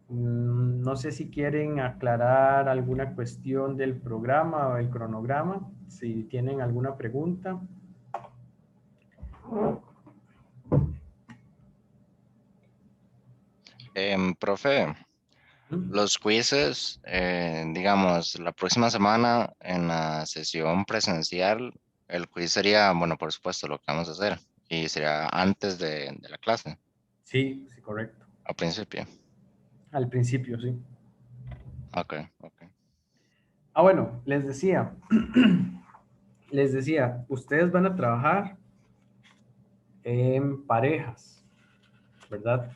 No sé si quieren aclarar alguna cuestión del programa o el cronograma, si tienen alguna pregunta. Profe, los quizzes, digamos, la próxima semana en la sesión presencial, el quiz sería, bueno, por supuesto, lo que vamos a hacer, y sería antes de la clase, Sí, sí, correcto. al principio. Al principio, sí. Ok, ok. Ah, bueno, les decía, ustedes van a trabajar en parejas, ¿verdad?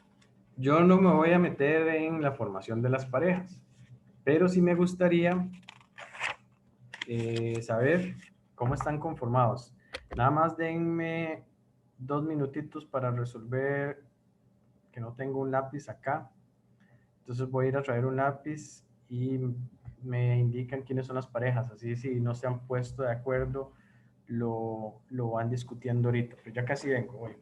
Yo no me voy a meter en la formación de las parejas, pero sí me gustaría saber cómo están conformados. Nada más denme 2 minutitos para resolver que no tengo un lápiz acá. Entonces voy a ir a traer un lápiz y me indican quiénes son las parejas. Así si no se han puesto de acuerdo, lo van discutiendo ahorita. Pero ya casi vengo, voy.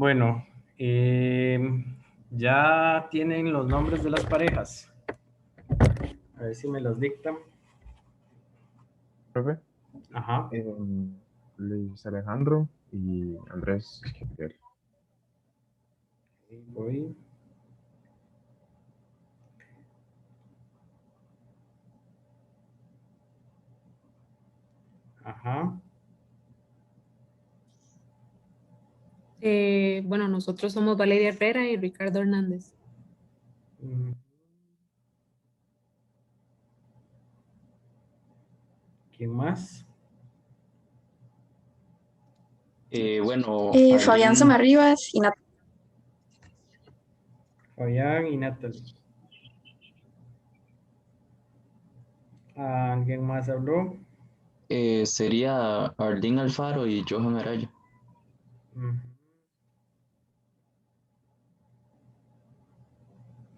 Bueno, ya tienen los nombres de las parejas. A ver si me los dictan. Profe, Ajá. Luis Alejandro y Andrés Esquivel. Ahí voy. Ajá. Bueno, nosotros somos Valeria Herrera y Ricardo Hernández. Mm. ¿Quién más? Bueno, Fabián Arlene, Somarribas y Fabián y Natalie. ¿Alguien más habló? sería Arlene Alfaro y Johan Araya. Mm.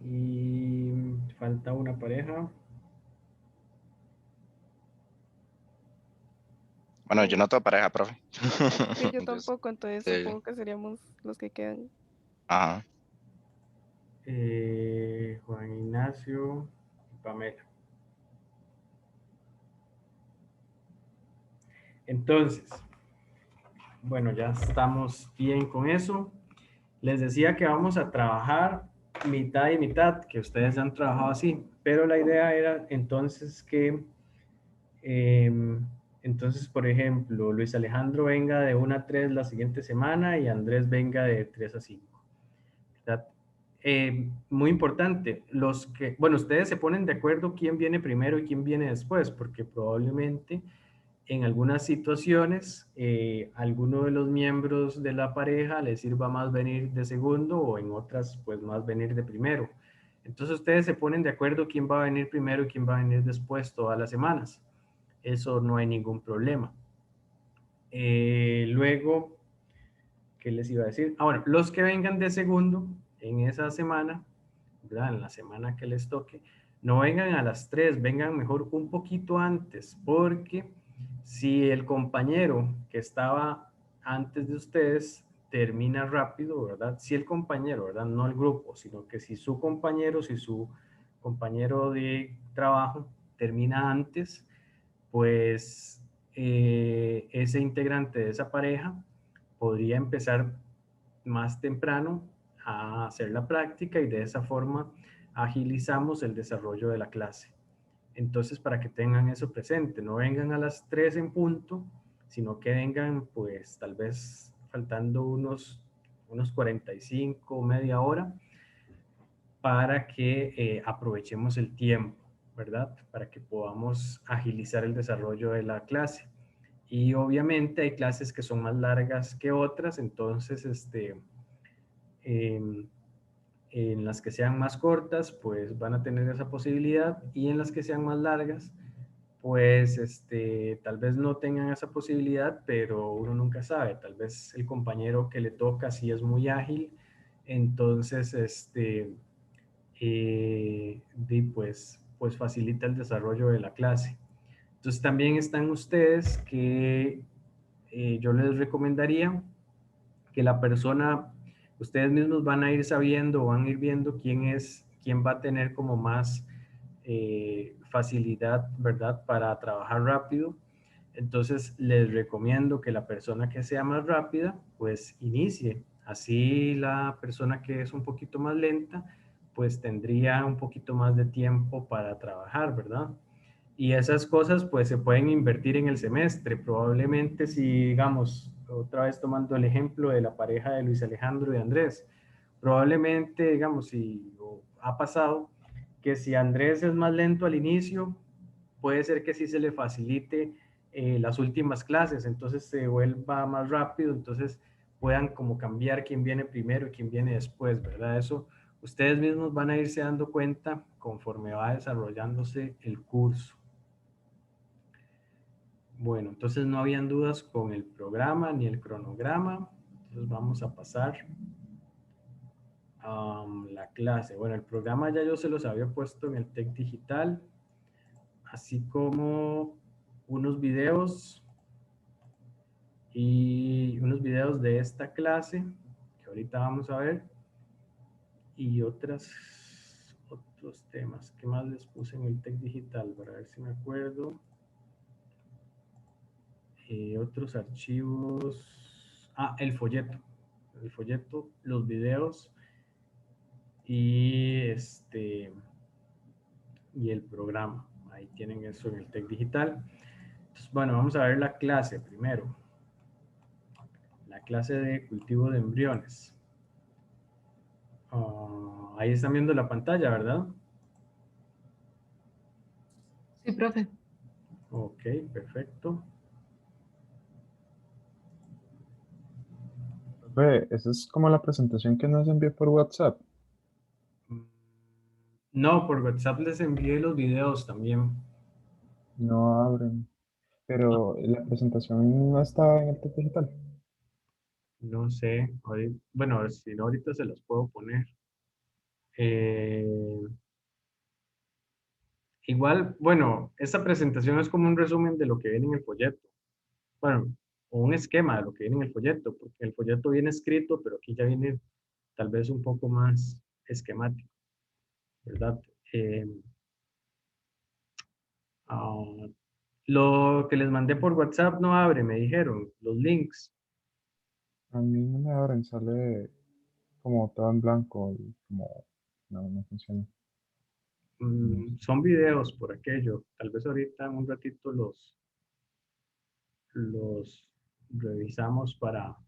Y falta una pareja. Bueno, yo no tengo pareja, profe. Sí, yo Entonces, tampoco, entonces sí, supongo que seríamos los que quedan. ajá. Juan Ignacio y Pamela. Entonces, bueno, ya estamos bien con eso. Les decía que vamos a trabajar mitad y mitad, que ustedes han trabajado así, pero la idea era entonces que, entonces, por ejemplo, Luis Alejandro venga de 1 a 3 la siguiente semana y Andrés venga de 3 a 5. ¿Verdad? Muy importante, los que, bueno, ustedes se ponen de acuerdo quién viene primero y quién viene después, porque probablemente en algunas situaciones alguno de los miembros de la pareja les sirva más venir de segundo o en otras pues más venir de primero. Entonces ustedes se ponen de acuerdo quién va a venir primero y quién va a venir después todas las semanas. Eso no hay ningún problema. Luego, ¿qué les iba a decir? Bueno, los que vengan de segundo en esa semana, ¿verdad? En la semana que les toque, no vengan a las 3, vengan mejor un poquito antes, porque si el compañero que estaba antes de ustedes termina rápido, ¿verdad? Si el compañero, ¿verdad? No el grupo, sino que si su compañero de trabajo termina antes, pues ese integrante de esa pareja podría empezar más temprano a hacer la práctica y de esa forma agilizamos el desarrollo de la clase. Entonces, para que tengan eso presente, no vengan a las 3 en punto, sino que vengan pues tal vez faltando unos 45, media hora, para que aprovechemos el tiempo, ¿verdad? Para que podamos agilizar el desarrollo de la clase. Y obviamente hay clases que son más largas que otras, entonces en las que sean más cortas, pues van a tener esa posibilidad, y en las que sean más largas, pues tal vez no tengan esa posibilidad, pero uno nunca sabe, tal vez el compañero que le toca si es muy ágil, entonces pues facilita el desarrollo de la clase. Entonces también están ustedes que yo les recomendaría que la persona, ustedes mismos van a ir sabiendo, van a ir viendo quién va a tener como más facilidad, ¿verdad? Para trabajar rápido. Entonces les recomiendo que la persona que sea más rápida, pues inicie. Así la persona que es un poquito más lenta, pues tendría un poquito más de tiempo para trabajar, ¿verdad? Y esas cosas pues se pueden invertir en el semestre. Probablemente si, digamos, otra vez tomando el ejemplo de la pareja de Luis Alejandro y Andrés, probablemente, digamos, si ha pasado que si Andrés es más lento al inicio, puede ser que sí se le facilite las últimas clases, entonces se vuelva más rápido, entonces puedan como cambiar quién viene primero y quién viene después, ¿verdad? Eso ustedes mismos van a irse dando cuenta conforme va desarrollándose el curso. Bueno, entonces no habían dudas con el programa ni el cronograma. Entonces vamos a pasar a la clase. Bueno, el programa ya yo se los había puesto en el TEC Digital, así como unos videos y unos videos de esta clase que ahorita vamos a ver, y otros temas. ¿Qué más les puse en el TEC Digital? Para ver si me acuerdo. Otros archivos. El folleto. El folleto, los videos y y el programa. Ahí tienen eso en el TEC Digital. Entonces, bueno, vamos a ver la clase primero. La clase de cultivo de embriones. Ahí están viendo la pantalla, ¿verdad? Sí, profe. Ok, perfecto. Esa es como la presentación que nos envió por WhatsApp. Mm, No, por WhatsApp les envié los videos también. No abren. Pero la presentación no está en el TED digital. No sé. Bueno, si no, ahorita se los puedo poner. Eh, Igual, bueno, esta presentación es como un resumen de lo que viene en el folleto. Bueno, o un esquema de lo que viene en el folleto, porque el folleto viene escrito, pero aquí ya viene tal vez un poco más esquemático, ¿verdad? Eh, ah, lo que les mandé por WhatsApp no abre, me dijeron, los links. A mí no me abren, sale como todo en blanco y como no funciona. No sé. Son videos por aquello. Tal vez ahorita en un ratito los revisamos para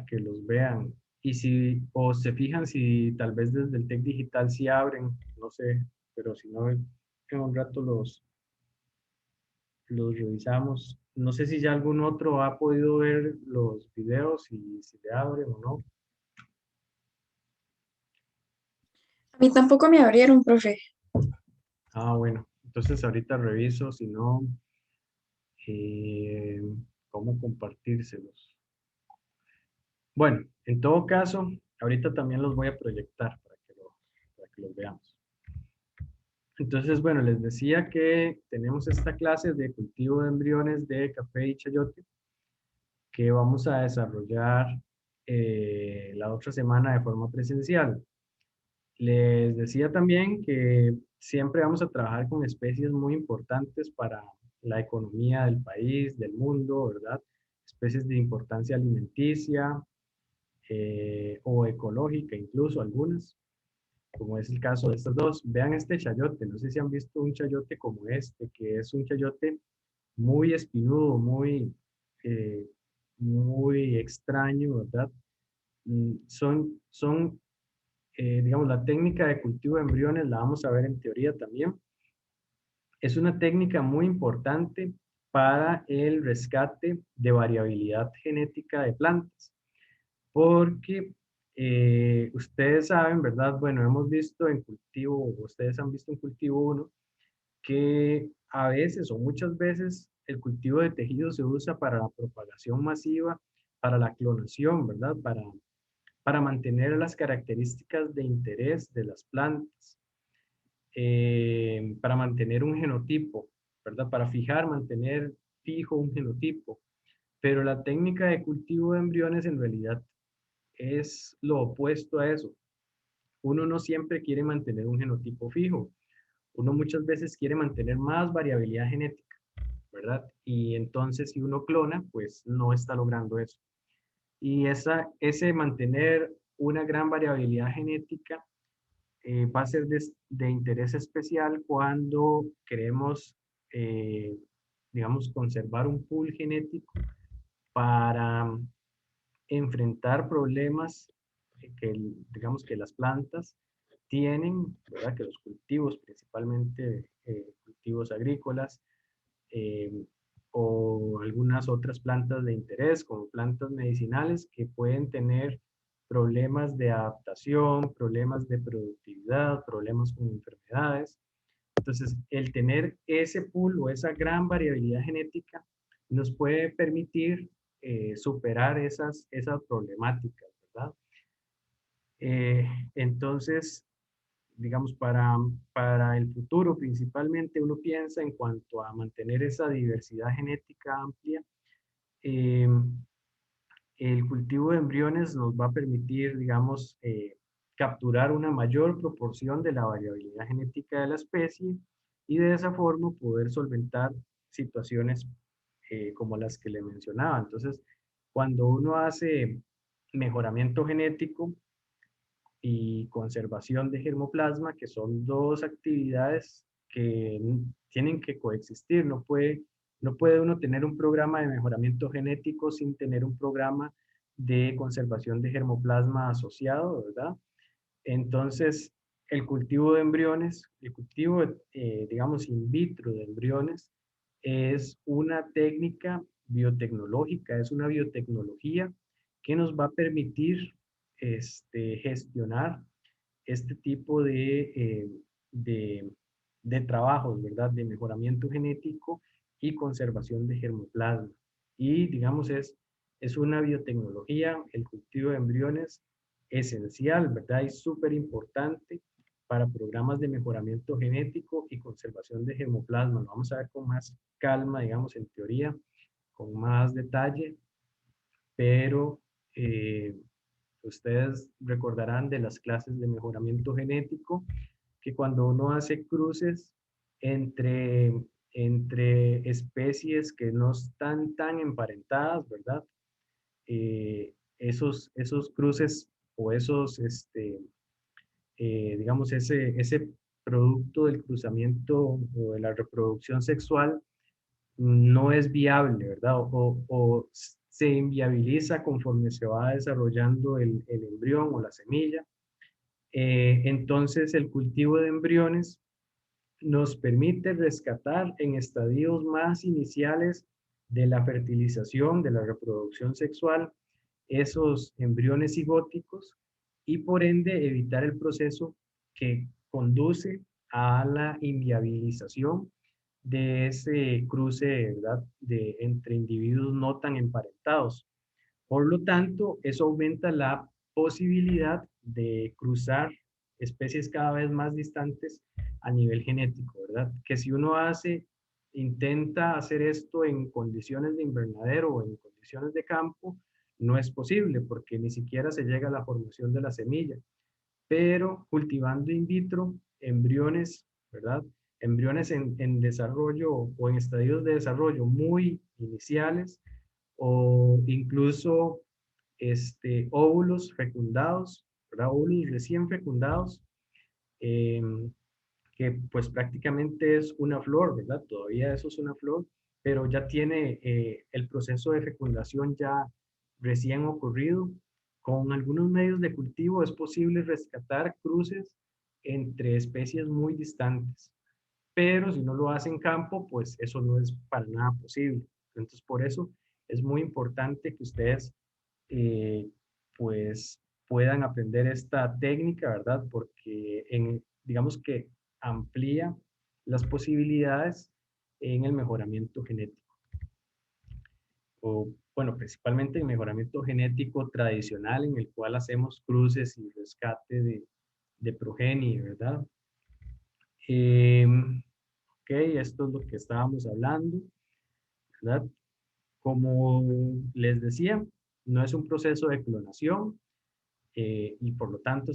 que los vean. Y si, o se fijan si tal vez desde el Tec Digital sí abren, no sé, pero si no, en un rato los revisamos. No sé si ya algún otro ha podido ver los videos y si le abren o no. A mí tampoco me abrieron, profe. Bueno, entonces ahorita reviso, si no, eh, cómo compartírselos. Bueno, en todo caso, ahorita también los voy a proyectar para que los veamos. Entonces, bueno, les decía que tenemos esta clase de cultivo de embriones de café y chayote que vamos a desarrollar la otra semana de forma presencial. Les decía también que siempre vamos a trabajar con especies muy importantes para la economía del país, del mundo, ¿verdad? Especies de importancia alimenticia o ecológica, incluso algunas, como es el caso de estas dos. Vean este chayote, no sé si han visto un chayote como este, que es un chayote muy espinudo, eh, muy extraño, ¿verdad? Digamos, la técnica de cultivo de embriones la vamos a ver en teoría también. Es una técnica muy importante para el rescate de variabilidad genética de plantas, porque ustedes saben, ¿verdad? Bueno, hemos visto en cultivo, ustedes han visto en cultivo uno, que a veces o muchas veces el cultivo de tejidos se usa para la propagación masiva, para la clonación, ¿verdad? Para mantener las características de interés de las plantas, para mantener un genotipo, ¿verdad? Para mantener fijo un genotipo. Pero la técnica de cultivo de embriones en realidad es lo opuesto a eso. Uno no siempre quiere mantener un genotipo fijo. Uno muchas veces quiere mantener más variabilidad genética, ¿verdad? Y entonces si uno clona, pues no está logrando eso. Y ese mantener una gran variabilidad genética va a ser de interés especial cuando queremos, digamos, conservar un pool genético para enfrentar problemas digamos, que las plantas tienen, ¿verdad? Que los cultivos, principalmente cultivos agrícolas, eh, o algunas otras plantas de interés, como plantas medicinales, que pueden tener problemas de adaptación, problemas de productividad, problemas con enfermedades. Entonces, el tener ese pool o esa gran variabilidad genética nos puede permitir superar esas problemáticas, ¿verdad? Entonces, digamos, para el futuro principalmente uno piensa en cuanto a mantener esa diversidad genética amplia. eh, el cultivo de embriones nos va a permitir, digamos, capturar una mayor proporción de la variabilidad genética de la especie y de esa forma poder solventar situaciones como las que le mencionaba. Entonces, cuando uno hace mejoramiento genético y conservación de germoplasma, que son dos actividades que tienen que coexistir. No puede uno tener un programa de mejoramiento genético sin tener un programa de conservación de germoplasma asociado, ¿verdad? Entonces, el cultivo de embriones, el cultivo, digamos, in vitro de embriones, es una técnica biotecnológica, es una biotecnología que nos va a permitir gestionar este tipo de, de trabajos, ¿verdad? De mejoramiento genético y conservación de germoplasma. Y, digamos, es una biotecnología, el cultivo de embriones, esencial, ¿verdad? Y súper importante para programas de mejoramiento genético y conservación de germoplasma. Lo vamos a ver con más calma, digamos, en teoría, con más detalle, pero ustedes recordarán de las clases de mejoramiento genético que cuando uno hace cruces entre, entre especies que no están tan emparentadas, ¿verdad? Esos cruces o esos, digamos, ese producto del cruzamiento o de la reproducción sexual no es viable, ¿verdad? O se inviabiliza conforme se va desarrollando el embrión o la semilla. Entonces, el cultivo de embriones nos permite rescatar en estadios más iniciales de la fertilización, de la reproducción sexual, esos embriones cigóticos y por ende evitar el proceso que conduce a la inviabilización de ese cruce, ¿verdad? Entre individuos no tan emparentados. Por lo tanto, eso aumenta la posibilidad de cruzar especies cada vez más distantes a nivel genético, ¿verdad? Que si uno intenta hacer esto en condiciones de invernadero o en condiciones de campo, no es posible porque ni siquiera se llega a la formación de la semilla. Pero cultivando in vitro embriones, ¿verdad? Embriones en desarrollo o en estadios de desarrollo muy iniciales, o incluso óvulos fecundados, ¿verdad? Óvulos recién fecundados, eh, que pues prácticamente es una flor, ¿verdad? Todavía eso es una flor, pero ya tiene el proceso de fecundación ya recién ocurrido. Con algunos medios de cultivo es posible rescatar cruces entre especies muy distantes, pero si no lo hace en campo, pues eso no es para nada posible. Entonces, por eso es muy importante que ustedes, eh, pues, puedan aprender esta técnica, ¿verdad? Porque, digamos que amplía las posibilidades en el mejoramiento genético. O, bueno, principalmente el mejoramiento genético tradicional, en el cual hacemos cruces y rescate de progenie, ¿verdad? Ok, esto es lo que estábamos hablando, ¿verdad? Como les decía, no es un proceso de clonación y por lo tanto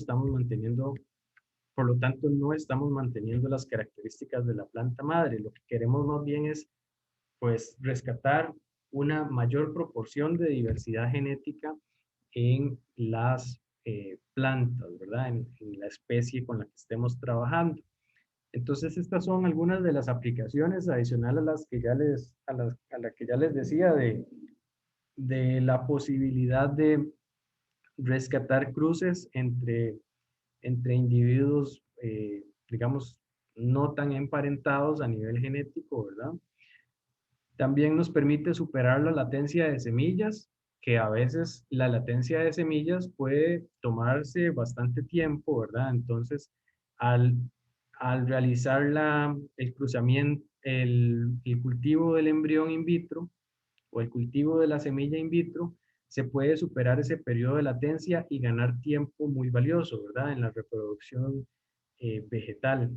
no estamos manteniendo las características de la planta madre. Lo que queremos más bien es, pues, rescatar una mayor proporción de diversidad genética en las plantas, ¿verdad? En la especie con la que estemos trabajando. Entonces, estas son algunas de las aplicaciones adicionales a las que a la que ya les decía de la posibilidad de rescatar cruces entre individuos, digamos, no tan emparentados a nivel genético, ¿verdad? También nos permite superar la latencia de semillas, que a veces la latencia de semillas puede tomarse bastante tiempo, ¿verdad? Entonces, al, al realizar el cruzamiento, el cultivo del embrión in vitro o el cultivo de la semilla in vitro, se puede superar ese periodo de latencia y ganar tiempo muy valioso, ¿verdad? En la reproducción vegetal.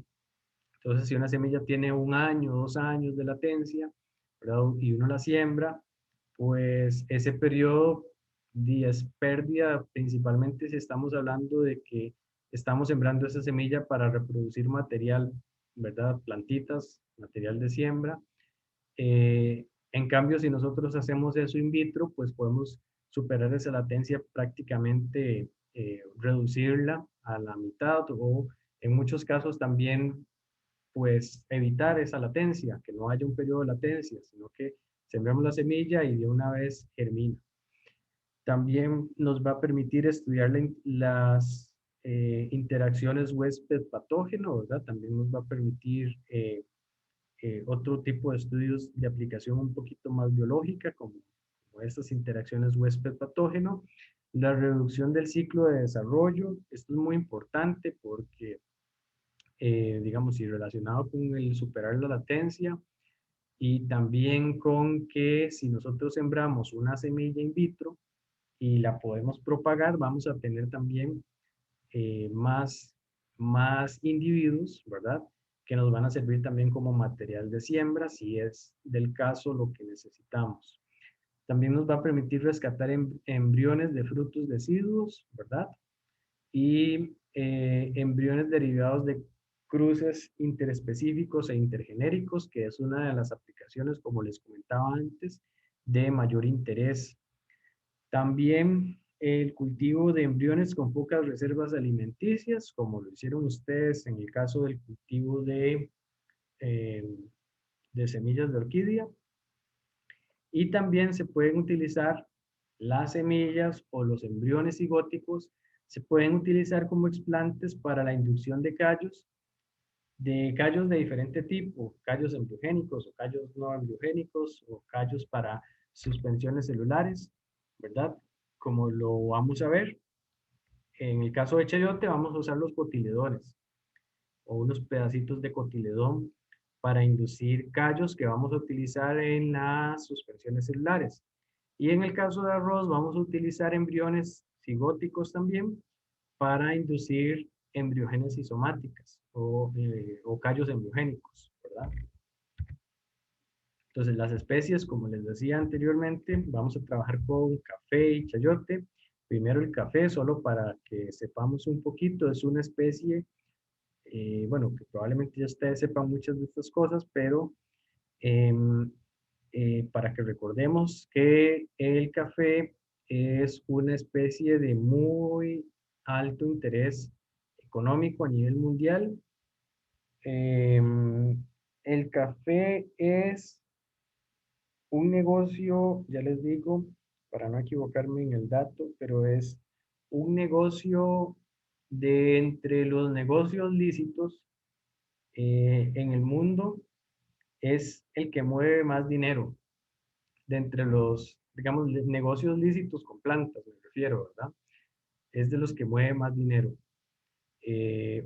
Entonces, si una semilla tiene 1 año, 2 años de latencia, ¿verdad? Y uno la siembra, pues ese periodo es pérdida, principalmente si estamos hablando de que estamos sembrando esa semilla para reproducir material, ¿verdad? Plantitas, material de siembra. En cambio, si nosotros hacemos eso in vitro, pues podemos superar esa latencia prácticamente, reducirla a la mitad o en muchos casos también pues evitar esa latencia, que no haya un periodo de latencia, sino que sembramos la semilla y de una vez germina. También nos va a permitir estudiar las interacciones huésped-patógeno, ¿verdad? También nos va a permitir otro tipo de estudios de aplicación un poquito más biológica, como estas interacciones huésped-patógeno. La reducción del ciclo de desarrollo, esto es muy importante porque, digamos, y relacionado con el superar la latencia, y también con que si nosotros sembramos una semilla in vitro y la podemos propagar, vamos a tener también más individuos, ¿verdad? Que nos van a servir también como material de siembra, si es del caso lo que necesitamos. También nos va a permitir rescatar embriones de frutos deciduos, ¿verdad? Y embriones derivados de cruces interespecíficos e intergenéricos, que es una de las aplicaciones, como les comentaba antes, de mayor interés. También el cultivo de embriones con pocas reservas alimenticias, como lo hicieron ustedes en el caso del cultivo de semillas de orquídea. Y también se pueden utilizar las semillas o los embriones cigóticos, se pueden utilizar como explantes para la inducción de callos de diferente tipo, callos embriogénicos o callos no embriogénicos o callos para suspensiones celulares, ¿verdad? Como lo vamos a ver, en el caso de chayote vamos a usar los cotiledones o unos pedacitos de cotiledón para inducir callos que vamos a utilizar en las suspensiones celulares. Y en el caso de arroz vamos a utilizar embriones cigóticos también para inducir embriogénesis somáticas o callos embriogénicos, ¿verdad? Entonces las especies, como les decía anteriormente, vamos a trabajar con café y chayote. Primero el café, solo para que sepamos un poquito, es una especie, bueno, que probablemente ya ustedes sepan muchas de estas cosas, pero em, para que recordemos que el café es una especie de muy alto interés económico a nivel mundial. El café es un negocio, ya les digo, para no equivocarme en el dato, pero es un negocio de entre los negocios lícitos en el mundo, es el que mueve más dinero de entre los, digamos, negocios lícitos con plantas, me refiero, ¿verdad? Es de los que mueve más dinero.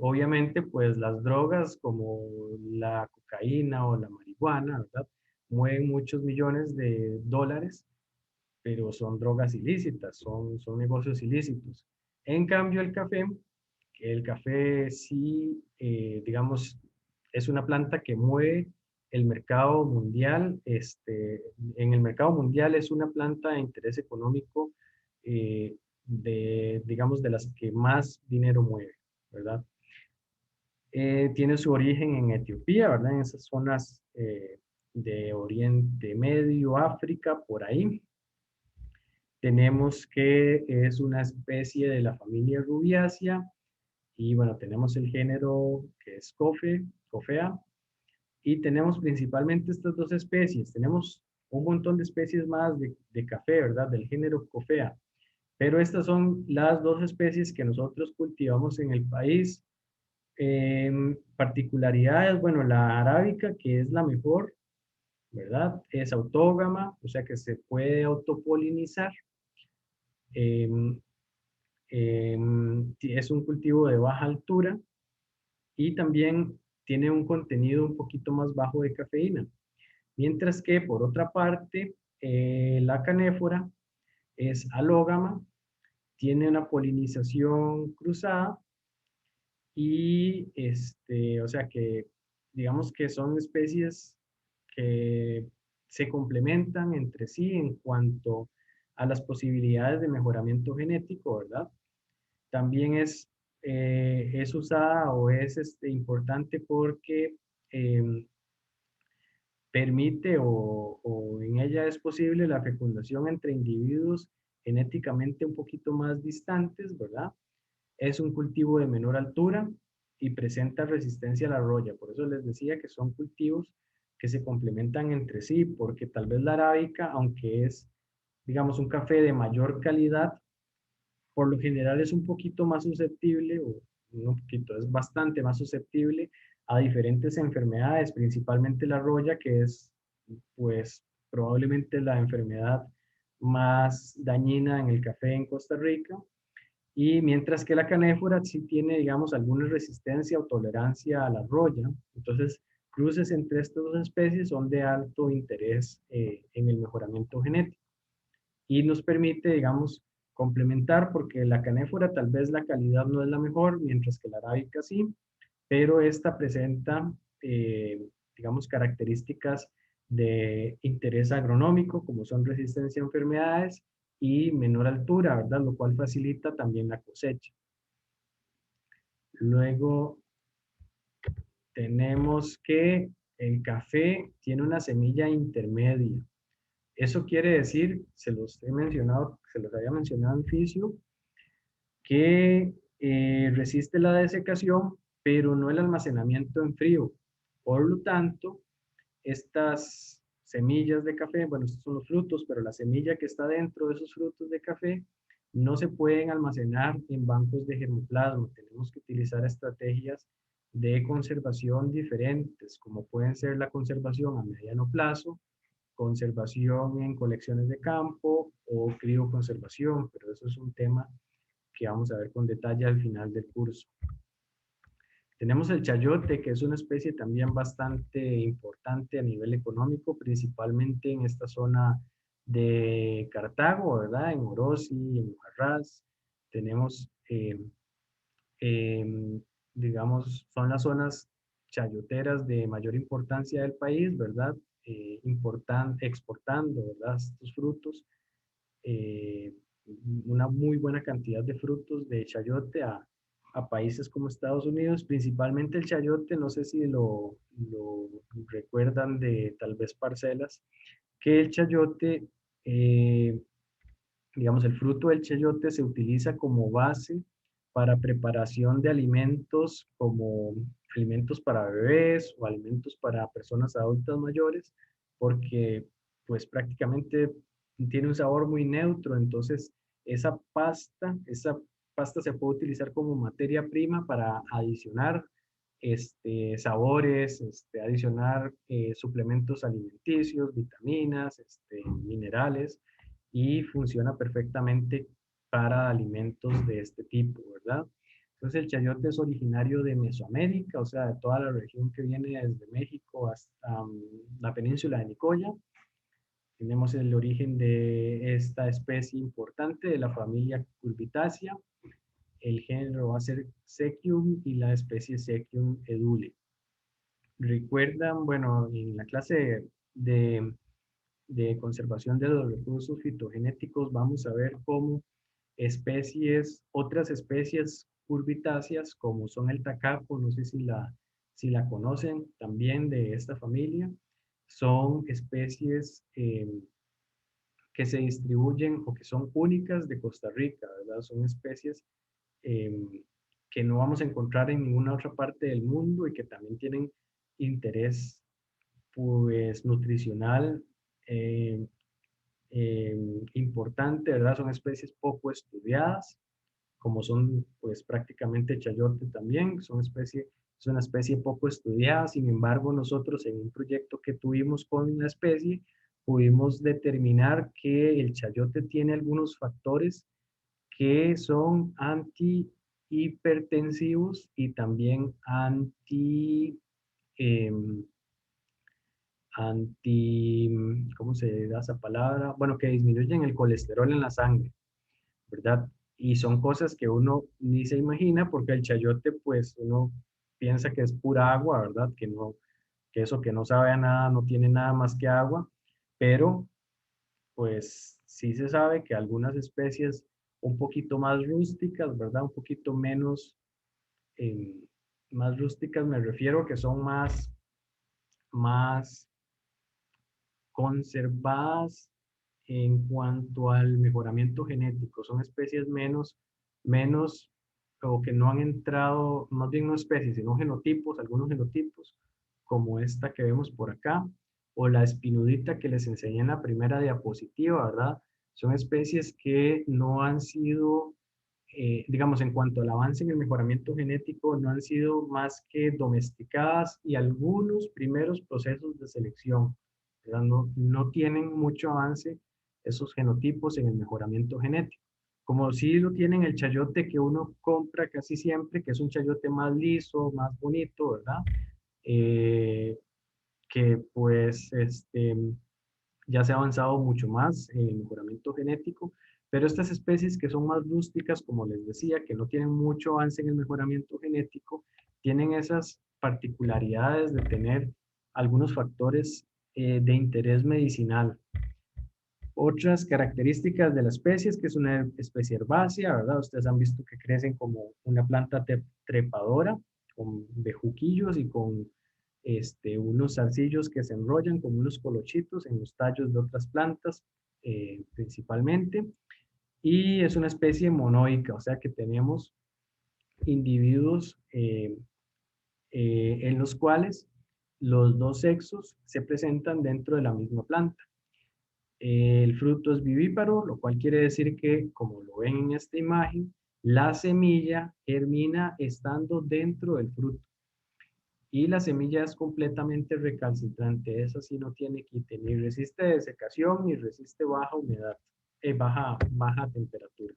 Obviamente, pues las drogas como la cocaína o la marihuana, ¿verdad? Mueven muchos millones de dólares, pero son drogas ilícitas, son negocios ilícitos. En cambio, el café sí, digamos, es una planta que mueve el mercado mundial. En el mercado mundial es una planta de interés económico digamos, de las que más dinero mueve, ¿verdad? Tiene su origen en Etiopía, ¿verdad? En esas zonas de Oriente Medio, África, por ahí. Tenemos que es una especie de la familia Rubiácea y bueno, tenemos el género que es Coffea, y tenemos principalmente estas dos especies. Tenemos un montón de especies más de café, ¿verdad? Del género Coffea, pero estas son las dos especies que nosotros cultivamos en el país. Particularidades, bueno, la arábica, que es la mejor, ¿verdad? Es autógama, o sea que se puede autopolinizar. Em, es un cultivo de baja altura y también tiene un contenido un poquito más bajo de cafeína. Mientras que, por otra parte, la canéfora es alógama, tiene una polinización cruzada y, o sea que, digamos que son especies que se complementan entre sí en cuanto a las posibilidades de mejoramiento genético, ¿verdad? También es usada o es importante porque permite o en ella es posible la fecundación entre individuos genéticamente un poquito más distantes, ¿verdad? Es un cultivo de menor altura y presenta resistencia a la roya. Por eso les decía que son cultivos que se complementan entre sí, porque tal vez la arábica, aunque es, digamos, un café de mayor calidad, por lo general es un poquito más susceptible, o no un poquito, es bastante más susceptible a diferentes enfermedades, principalmente la roya, que es pues probablemente la enfermedad más dañina en el café en Costa Rica. Y mientras que la canéfora sí tiene, digamos, alguna resistencia o tolerancia a la roya. Entonces, cruces entre estas dos especies son de alto interés en el mejoramiento genético y nos permite, digamos, complementar, porque la canéfora tal vez la calidad no es la mejor, mientras que la arábica sí, pero esta presenta, digamos, características de interés agronómico, como son resistencia a enfermedades y menor altura, ¿verdad? Lo cual facilita también la cosecha. Luego tenemos que el café tiene una semilla intermedia. Eso quiere decir, se los he mencionado, se los había mencionado en fisio, que resiste la desecación, pero no el almacenamiento en frío. Por lo tanto, estas semillas de café, bueno, estos son los frutos, pero la semilla que está dentro de esos frutos de café no se pueden almacenar en bancos de germoplasma. Tenemos que utilizar estrategias de conservación diferentes, como pueden ser la conservación a mediano plazo, conservación en colecciones de campo o crioconservación, pero eso es un tema que vamos a ver con detalle al final del curso. Tenemos el chayote, que es una especie también bastante importante a nivel económico, principalmente en esta zona de Cartago, ¿verdad? En Orosi, en Mujarrás. Tenemos, digamos, son las zonas chayoteras de mayor importancia del país, ¿verdad? Exportando, ¿verdad? Estos frutos, eh, una muy buena cantidad de frutos de chayote a países como Estados Unidos, principalmente el chayote, no sé si lo recuerdan de tal vez parcelas, que el chayote, digamos, el fruto del chayote se utiliza como base para preparación de alimentos como alimentos para bebés o alimentos para personas adultas mayores, porque pues prácticamente tiene un sabor muy neutro, entonces esa pasta se puede utilizar como materia prima para adicionar sabores, adicionar suplementos alimenticios, vitaminas, minerales, y funciona perfectamente para alimentos de este tipo, ¿verdad? Entonces el chayote es originario de Mesoamérica, o sea, de toda la región que viene desde México hasta la península de Nicoya. Tenemos el origen de esta especie importante de la familia Cucurbitaceae. El género va a ser Sequium y la especie Sequium edule. Recuerdan, bueno, en la clase de conservación de los recursos fitogenéticos vamos a ver cómo otras especies curbitáceas, como son el tacaco, no sé si la conocen también de esta familia, son especies que se distribuyen o que son únicas de Costa Rica, ¿verdad? Son especies que no vamos a encontrar en ninguna otra parte del mundo y que también tienen interés pues nutricional importante, ¿verdad? Son especies poco estudiadas, como son pues prácticamente chayote también, es una especie poco estudiada. Sin embargo, nosotros en un proyecto que tuvimos con la especie, pudimos determinar que el chayote tiene algunos factores que son antihipertensivos y también em, ¿cómo se da esa palabra? Bueno, que disminuyen el colesterol en la sangre, ¿verdad? Y son cosas que uno ni se imagina, porque el chayote, pues uno piensa que es pura agua, ¿verdad? Que eso que no sabe a nada, no tiene nada más que agua, pero pues sí se sabe que algunas especies un poquito más rústicas, ¿verdad? Un poquito menos, eh, más rústicas me refiero que son más conservadas en cuanto al mejoramiento genético. Son especies menos, o que no han entrado, más bien no especies, sino genotipos, algunos genotipos, como esta que vemos por acá, o la espinudita que les enseñé en la primera diapositiva, ¿verdad? Son especies que no han sido, digamos, en cuanto al avance en el mejoramiento genético, no han sido más que domesticadas y algunos primeros procesos de selección, ¿verdad? No tienen mucho avance esos genotipos en el mejoramiento genético. Como sí lo tienen el chayote que uno compra casi siempre, que es un chayote más liso, más bonito, ¿verdad? Que pues ya se ha avanzado mucho más en el mejoramiento genético, pero estas especies que son más rústicas, como les decía, que no tienen mucho avance en el mejoramiento genético, tienen esas particularidades de tener algunos factores de interés medicinal. Otras características de la especie es que es una especie herbácea, ¿verdad? Ustedes han visto que crecen como una planta trepadora, con bejuquillos y con unos zarcillos que se enrollan como unos colochitos en los tallos de otras plantas, principalmente. Y es una especie monoica, o sea que tenemos individuos en los cuales los dos sexos se presentan dentro de la misma planta. El fruto es vivíparo, lo cual quiere decir que, como lo ven en esta imagen, la semilla germina estando dentro del fruto. Y la semilla es completamente recalcitrante, esa sí no tiene quite, ni resiste desecación, ni resiste baja humedad, baja temperatura.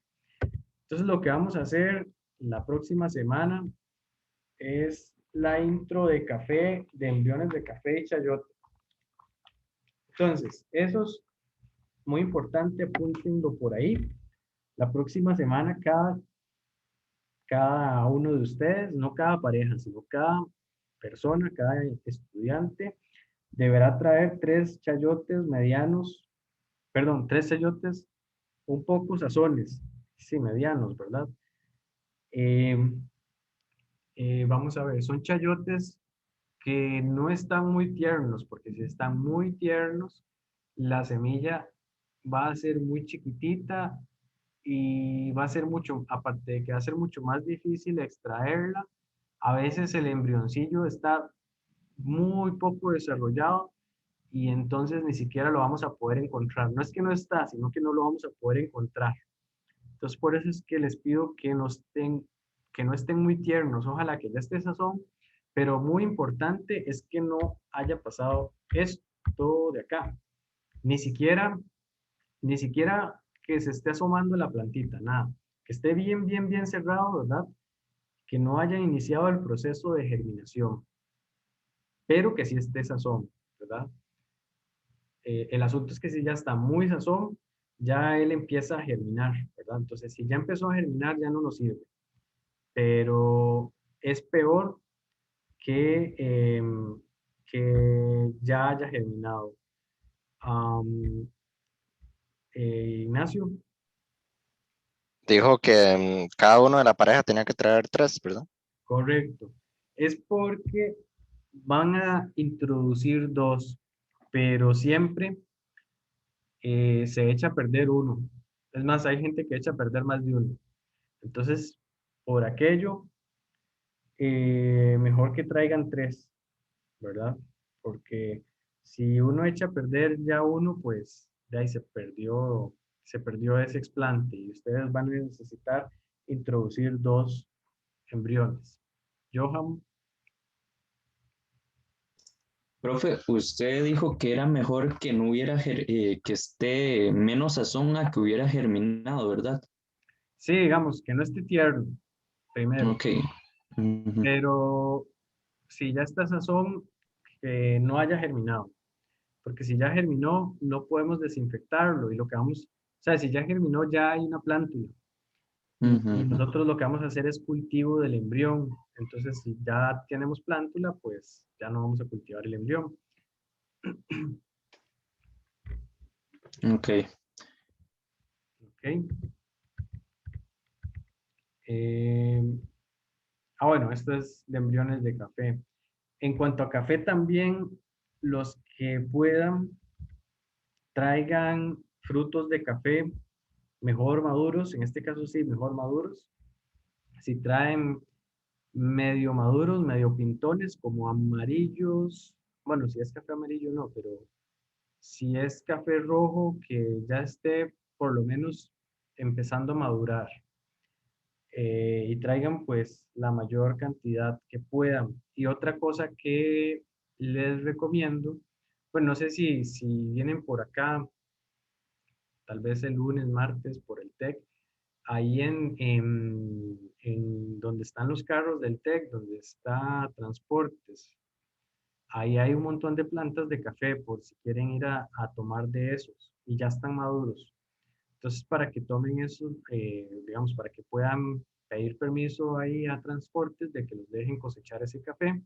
Entonces lo que vamos a hacer la próxima semana es la intro de café, de embriones de café y chayote. Entonces, esos muy importante, apúntenlo por ahí. La próxima semana cada uno de ustedes, no cada pareja, sino cada persona, cada estudiante, deberá traer 3 chayotes medianos, perdón, 3 chayotes un poco sazones, sí, medianos, ¿verdad? Eh, vamos a ver, son chayotes que no están muy tiernos, porque si están muy tiernos, la semilla va a ser muy chiquitita y va a ser mucho, aparte de que va a ser mucho más difícil extraerla, a veces el embrioncillo está muy poco desarrollado y entonces ni siquiera lo vamos a poder encontrar. No es que no está, sino que no lo vamos a poder encontrar. Entonces por eso es que les pido que no estén muy tiernos, ojalá que ya esté sazón, pero muy importante es que no haya pasado esto de acá. Ni siquiera que se esté asomando la plantita, nada. Que esté bien, bien, bien cerrado, ¿verdad? Que no haya iniciado el proceso de germinación, pero que sí esté sazón, ¿verdad? El asunto es que si ya está muy sazón, ya él empieza a germinar, ¿verdad? Entonces, si ya empezó a germinar, ya no nos sirve. Pero es peor que ya haya germinado. Ignacio. Dijo que cada uno de la pareja tenía que traer 3, ¿verdad? Correcto. Es porque van a introducir 2, pero siempre se echa a perder uno. Es más, hay gente que echa a perder más de uno. Entonces, por aquello, mejor que traigan 3, ¿verdad? Porque si uno echa a perder ya uno, pues de ahí se perdió ese explante y ustedes van a necesitar introducir 2 embriones. Johan. Profe, usted dijo que era mejor que no hubiera, que esté menos sazón a que hubiera germinado, ¿verdad? Sí, digamos, que no esté tierno, primero. Ok. Ujú. Pero si ya está sazón, que no haya germinado. Porque si ya germinó, no podemos desinfectarlo. Y lo que vamos, o sea, si ya germinó, ya hay una plántula. Y Ujú. nosotros lo que vamos a hacer es cultivo del embrión. Entonces, si ya tenemos plántula, pues ya no vamos a cultivar el embrión. Ok. ¿Ok? Eh, bueno, esto es de embriones de café. En cuanto a café también, los que puedan, traigan frutos de café mejor maduros, en este caso sí, mejor maduros. Si traen medio maduros, medio pintones, como amarillos, bueno, si es café amarillo no, pero si es café rojo que ya esté por lo menos empezando a madurar. Y traigan pues la mayor cantidad que puedan. Y otra cosa que les recomiendo, pues no sé si vienen por acá, tal vez el lunes, martes, por el TEC, ahí en donde están los carros del TEC, donde está transportes, ahí hay un montón de plantas de café por si quieren ir a tomar de esos y ya están maduros. Entonces, para que tomen eso, digamos, para que puedan pedir permiso ahí a transportes de que los dejen cosechar ese café.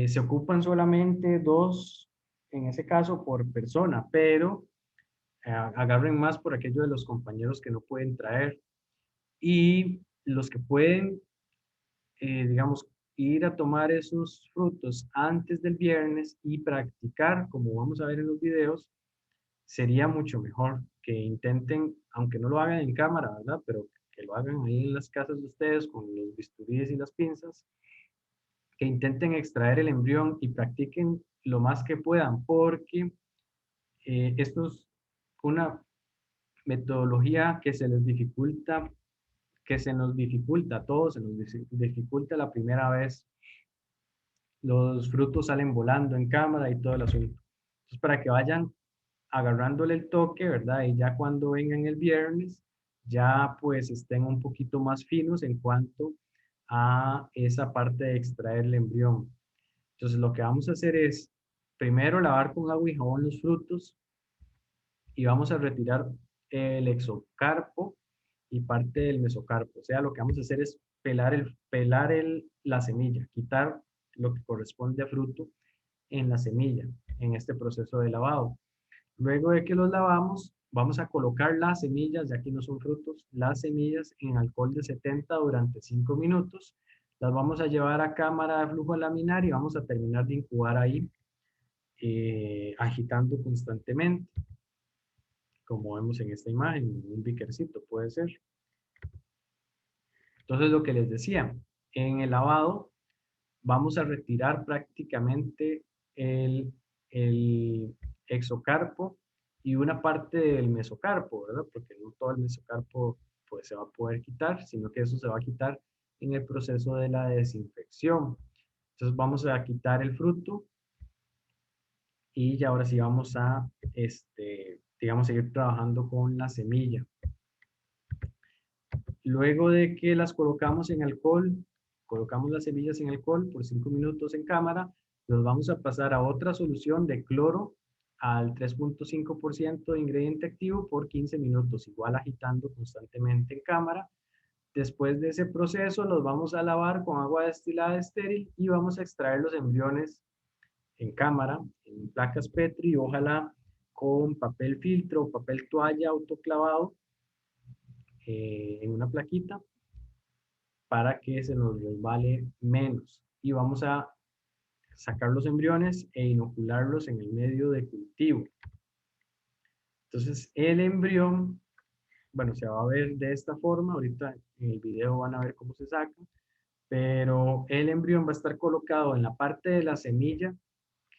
Se ocupan solamente 2, en ese caso, por persona, pero agarren más por aquello de los compañeros que no pueden traer. Y los que pueden, digamos, ir a tomar esos frutos antes del viernes y practicar, como vamos a ver en los videos, sería mucho mejor que intenten, aunque no lo hagan en cámara, ¿verdad? Pero que lo hagan ahí en las casas de ustedes con los bisturíes y las pinzas, que intenten extraer el embrión y practiquen lo más que puedan, porque esto es una metodología que se les dificulta, que se nos dificulta a todos, se nos dificulta la primera vez. Los frutos salen volando en cámara y todo el asunto. Entonces, para que vayan agarrándole el toque, ¿verdad? Y ya cuando vengan el viernes, ya pues estén un poquito más finos en cuanto a esa parte de extraer el embrión. Entonces, lo que vamos a hacer es, primero lavar con agua y jabón los frutos y vamos a retirar el exocarpo y parte del mesocarpo. O sea, lo que vamos a hacer es pelar la semilla, quitar lo que corresponde a fruto en la semilla, en este proceso de lavado. Luego de que los lavamos, vamos a colocar las semillas, ya que no son frutos, las semillas en alcohol de 70 durante 5 minutos. Las vamos a llevar a cámara de flujo laminar y vamos a terminar de incubar ahí, agitando constantemente, como vemos en esta imagen, un beakercito puede ser. Entonces, lo que les decía, en el lavado vamos a retirar prácticamente el exocarpo y una parte del mesocarpo, ¿verdad? Porque no todo el mesocarpo pues, se va a poder quitar, sino que eso se va a quitar en el proceso de la desinfección. Entonces vamos a quitar el fruto y ya ahora sí vamos a, digamos, seguir trabajando con la semilla. Luego de que las colocamos en alcohol, colocamos las semillas en alcohol por 5 minutos en cámara, los vamos a pasar a otra solución de cloro al 3.5% de ingrediente activo por 15 minutos, igual agitando constantemente en cámara. Después de ese proceso los vamos a lavar con agua destilada estéril y vamos a extraer los embriones en cámara, en placas Petri, ojalá con papel filtro o papel toalla autoclavado en una plaquita para que se nos resbale menos. Y vamos a sacar los embriones e inocularlos en el medio de cultivo. Entonces el embrión, bueno, se va a ver de esta forma, ahorita en el video van a ver cómo se saca, pero el embrión va a estar colocado en la parte de la semilla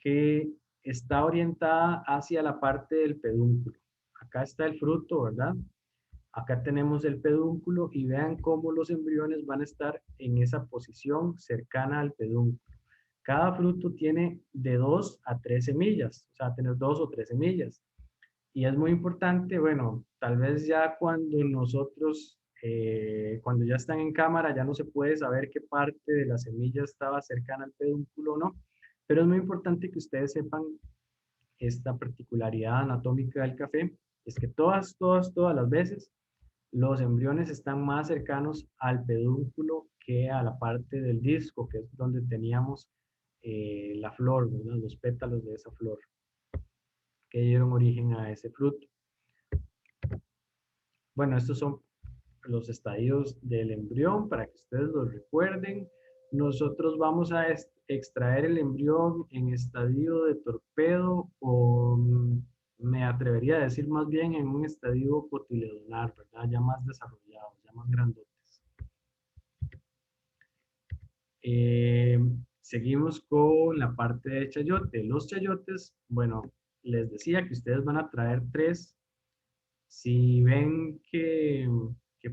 que está orientada hacia la parte del pedúnculo. Acá está el fruto, ¿verdad? Acá tenemos el pedúnculo y vean cómo los embriones van a estar en esa posición cercana al pedúnculo. Cada fruto tiene de 2 a 3 semillas, o sea, tener 2 o 3 semillas. Y es muy importante, bueno, tal vez ya cuando nosotros, cuando ya están en cámara, ya no se puede saber qué parte de la semilla estaba cercana al pedúnculo o no, pero es muy importante que ustedes sepan esta particularidad anatómica del café, es que todas las veces los embriones están más cercanos al pedúnculo que a la parte del disco, que es donde teníamos la flor, ¿verdad? Los pétalos de esa flor que dieron origen a ese fruto. Bueno, estos son los estadios del embrión para que ustedes los recuerden. Nosotros vamos a extraer el embrión en estadio de torpedo o me atrevería a decir más bien en un estadio cotiledonar, ¿verdad? Ya más desarrollados, ya más grandotes. Seguimos con la parte de chayote. Los chayotes, bueno, les decía que ustedes van a traer 3 Si ven que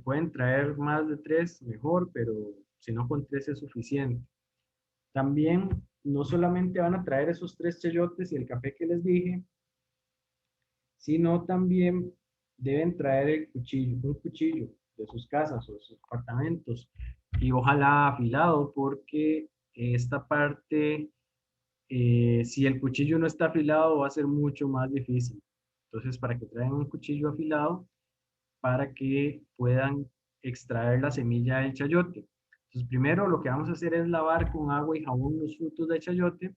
pueden traer más de 3, mejor, pero si no, con 3 es suficiente. También no solamente van a traer esos 3 chayotes y el café que les dije, sino también deben traer el cuchillo, un cuchillo de sus casas o de sus apartamentos y ojalá afilado porque esta parte, si el cuchillo no está afilado va a ser mucho más difícil. Entonces, para que traigan un cuchillo afilado para que puedan extraer la semilla del chayote. Entonces, primero lo que vamos a hacer es lavar con agua y jabón los frutos de chayote.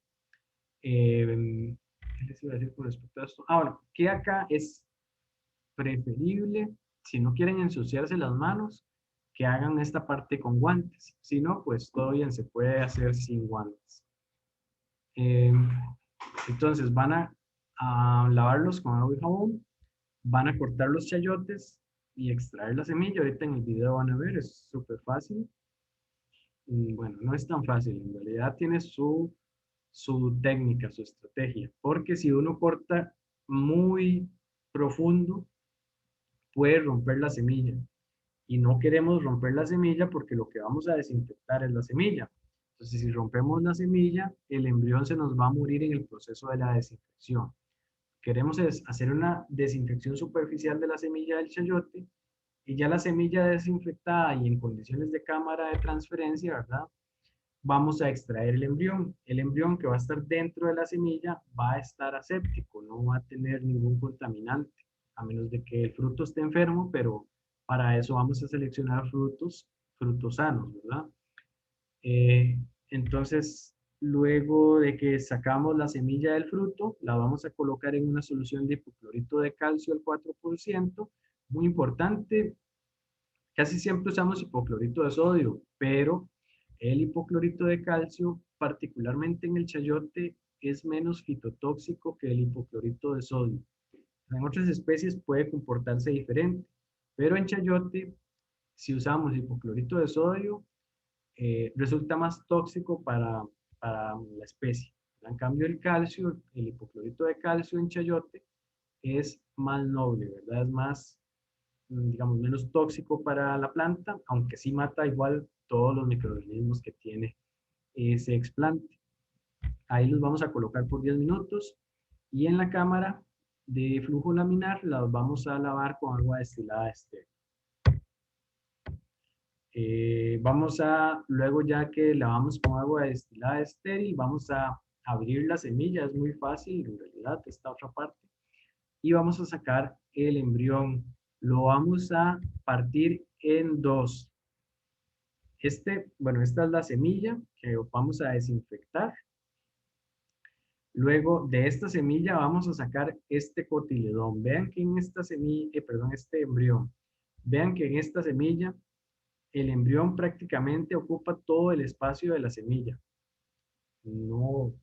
¿Qué les iba a decir con respecto a esto? Ahora, que acá es preferible, si no quieren ensuciarse las manos, que hagan esta parte con guantes. Si no, pues todo bien, se puede hacer sin guantes. Entonces van a lavarlos con agua y jabón, van a cortar los chayotes y extraer la semilla. Ahorita en el video van a ver, es súper fácil. Bueno, no es tan fácil, en realidad tiene su técnica, su estrategia, porque si uno corta muy profundo, puede romper la semilla. Y no queremos romper la semilla porque lo que vamos a desinfectar es la semilla. Entonces, si rompemos la semilla, el embrión se nos va a morir en el proceso de la desinfección. Queremos hacer una desinfección superficial de la semilla del chayote y ya la semilla desinfectada y en condiciones de cámara de transferencia, ¿verdad? Vamos a extraer el embrión. El embrión que va a estar dentro de la semilla va a estar aséptico, no va a tener ningún contaminante, a menos de que el fruto esté enfermo, pero para eso vamos a seleccionar frutos sanos, ¿verdad? Entonces, luego de que sacamos la semilla del fruto, la vamos a colocar en una solución de hipoclorito de calcio al 4%. Muy importante, casi siempre usamos hipoclorito de sodio, pero el hipoclorito de calcio, particularmente en el chayote, es menos fitotóxico que el hipoclorito de sodio. En otras especies puede comportarse diferente, pero en chayote, si usamos hipoclorito de sodio, resulta más tóxico para la especie. En cambio, el calcio, el hipoclorito de calcio en chayote, es más noble, ¿verdad? Es más, digamos, menos tóxico para la planta, aunque sí mata igual todos los microorganismos que tiene ese explante. Ahí los vamos a colocar por 10 minutos y en la cámara de flujo laminar las vamos a lavar con agua destilada estéril. Luego ya que lavamos con agua destilada estéril, vamos a abrir la semilla, es muy fácil en realidad, esta otra parte, y vamos a sacar el embrión. Lo vamos a partir en dos. Bueno, esta es la semilla que vamos a desinfectar. Luego de esta semilla vamos a sacar este cotiledón. Vean que en esta semilla, este embrión, vean que en esta semilla el embrión prácticamente ocupa todo el espacio de la semilla. No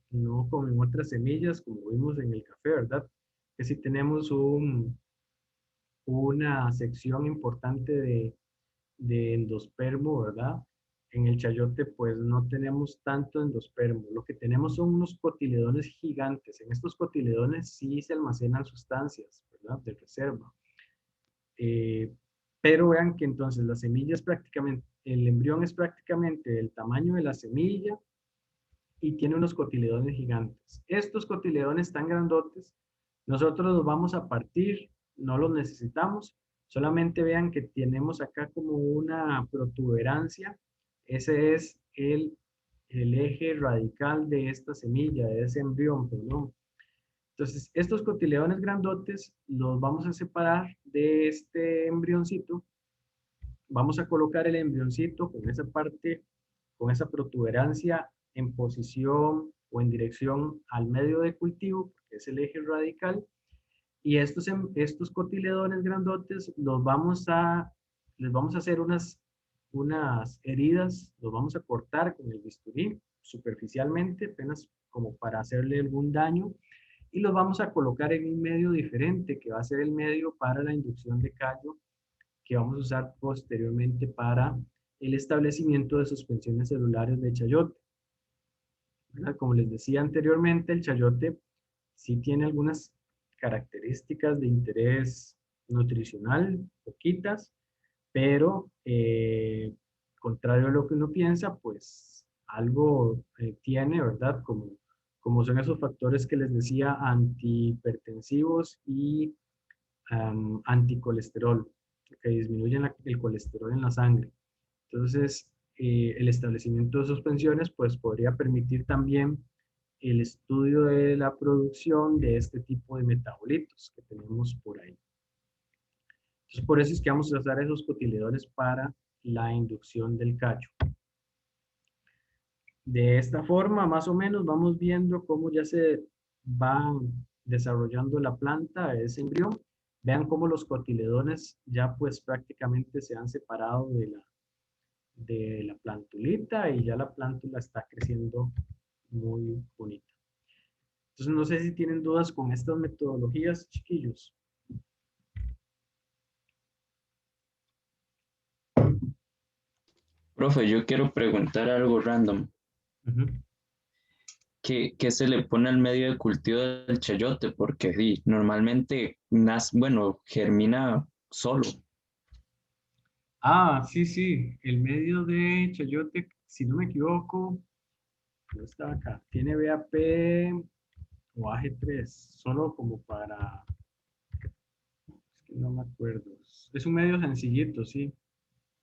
como en otras semillas, como vimos en el café, ¿verdad? Que si tenemos una sección importante de endospermo, ¿verdad? En el chayote, pues no tenemos tanto endospermo. Lo que tenemos son unos cotiledones gigantes. En estos cotiledones sí se almacenan sustancias, ¿verdad? De reserva. Pero vean que entonces la semilla es prácticamente, el embrión es prácticamente del tamaño de la semilla y tiene unos cotiledones gigantes. Estos cotiledones tan grandotes, nosotros los vamos a partir, no los necesitamos, solamente vean que tenemos acá como una protuberancia, ese es el eje radical de esta semilla, de ese embrión, perdón. Entonces, estos cotiledones grandotes los vamos a separar de este embrioncito. Vamos a colocar el embrioncito con esa parte, con esa protuberancia en posición o en dirección al medio de cultivo, que es el eje radical. Y estos cotiledones grandotes les vamos a hacer unas heridas, los vamos a cortar con el bisturí superficialmente, apenas como para hacerle algún daño, y los vamos a colocar en un medio diferente, que va a ser el medio para la inducción de callo, que vamos a usar posteriormente para el establecimiento de suspensiones celulares de chayote. ¿Verdad? Como les decía anteriormente, el chayote sí tiene algunas características de interés nutricional, poquitas, pero contrario a lo que uno piensa, pues algo tiene, ¿verdad? Como son esos factores que les decía, antihipertensivos y anticolesterol, que disminuyen el colesterol en la sangre. Entonces, el establecimiento de suspensiones pues podría permitir también el estudio de la producción de este tipo de metabolitos que tenemos por ahí. Entonces, por eso es que vamos a usar esos cotiledores para la inducción del callo. De esta forma, más o menos, vamos viendo cómo ya se va desarrollando la planta, ese embrión. Vean cómo los cotiledones ya pues prácticamente se han separado de la plantulita y ya la plántula está creciendo muy bonita. Entonces, no sé si tienen dudas con estas metodologías, chiquillos. Profe, yo quiero preguntar algo random. Ujú. ¿Qué se le pone al medio de cultivo del chayote? Porque sí, normalmente bueno, germina solo. Ah, sí, sí. El medio de chayote, si no me equivoco, no estaba acá. Tiene BAP o AG3, solo como para... Es que no me acuerdo. Es un medio sencillito, sí.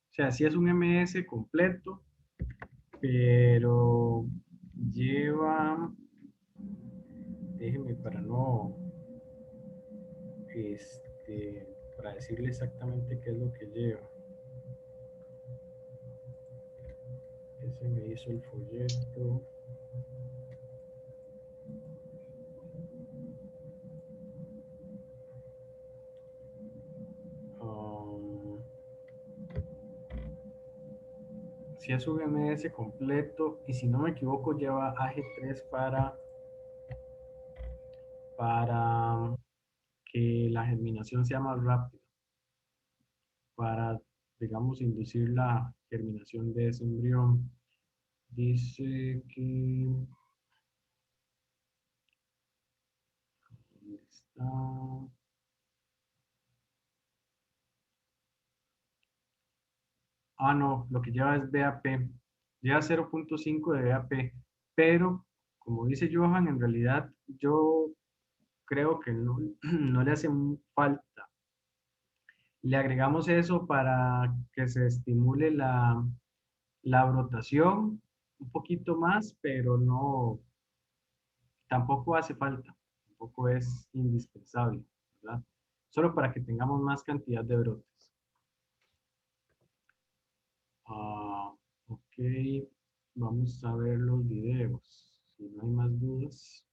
O sea, sí es un MS completo, pero lleva... Déjenme para no... para decirle exactamente qué es lo que lleva. Ese me hizo el folleto. Um, si es un MS completo y si no me equivoco lleva AG3 para que la germinación sea más rápida, para, digamos, inducir la germinación de ese embrión. Dice que... ¿Dónde está? Ah, no, lo que lleva es BAP. Lleva 0.5 de BAP, pero como dice Johan, en realidad yo creo que no, no le hace falta. Le agregamos eso para que se estimule la brotación un poquito más, pero no, tampoco hace falta, tampoco es indispensable, ¿verdad? Solo para que tengamos más cantidad de brotes. Ok, vamos a ver los videos. Si no hay más dudas.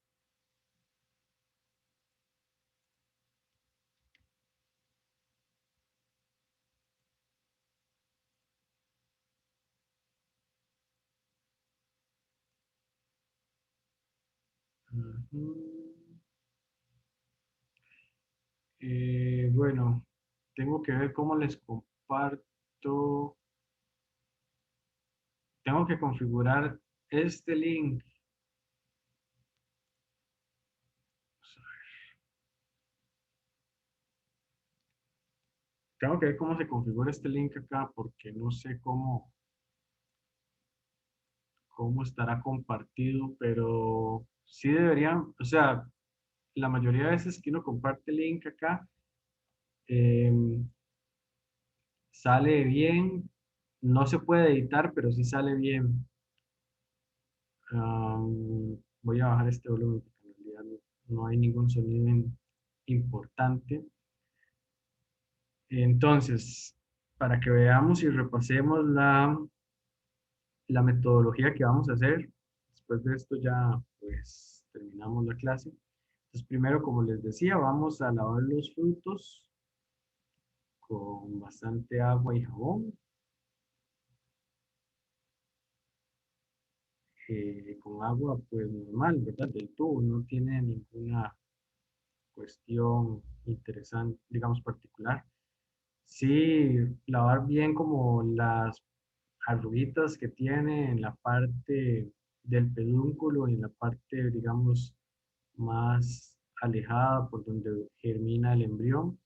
Ujú. Bueno, tengo que ver cómo les comparto. Tengo que configurar este link. Tengo que ver cómo se configura este link acá porque no sé cómo estará compartido, pero sí deberían, o sea, la mayoría de veces que uno comparte el link acá, em, sale bien, no se puede editar, pero sí sale bien. Voy a bajar este volumen porque en realidad no hay ningún sonido importante. Entonces, para que veamos y repasemos la metodología que vamos a hacer, después de esto ya pues terminamos la clase. Entonces, primero, como les decía, vamos a lavar los frutos con bastante agua y jabón. Con agua pues normal, ¿verdad? Del tubo, no tiene ninguna cuestión interesante, digamos particular. Sí, lavar bien como las arruguitas que tiene en la parte del pedúnculo y en la parte, digamos, más alejada por donde germina el embrión.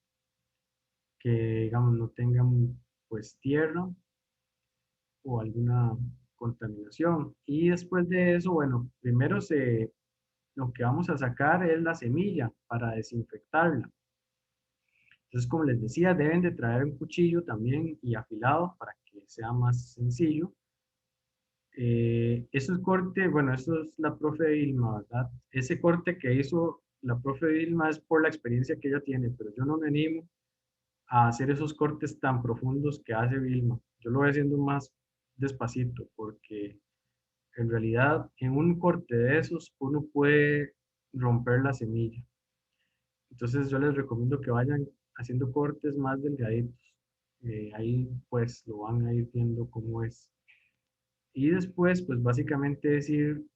que, digamos, no tengan pues tierra o alguna contaminación. Y después de eso, bueno, primero lo que vamos a sacar es la semilla para desinfectarla. Entonces, como les decía, deben de traer un cuchillo también y afilado para que sea más sencillo. Eso es corte, bueno, eso es la profe Vilma, ¿verdad? Ese corte que hizo la profe Vilma es por la experiencia que ella tiene, pero yo no me animo a hacer esos cortes tan profundos que hace Vilma. Yo lo voy haciendo más despacito, porque en realidad en un corte de esos uno puede romper la semilla. Entonces yo les recomiendo que vayan haciendo cortes más delgaditos. Ahí pues lo van a ir viendo cómo es. Y después pues básicamente es ir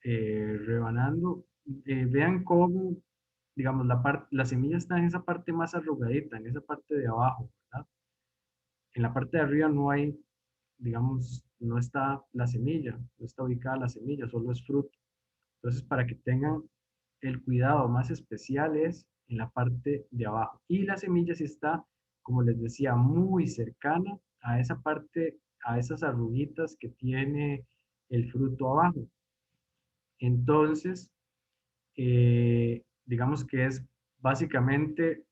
rebanando. Vean cómo, digamos, la semilla está en esa parte más arrugadita, en esa parte de abajo, ¿verdad? En la parte de arriba no hay, digamos, no está la semilla, no está ubicada la semilla, solo es fruto. Entonces, para que tengan el cuidado más especial es en la parte de abajo. Y la semilla sí está, como les decía, muy cercana a esa parte, a esas arruguitas que tiene el fruto abajo. Entonces, digamos que es básicamente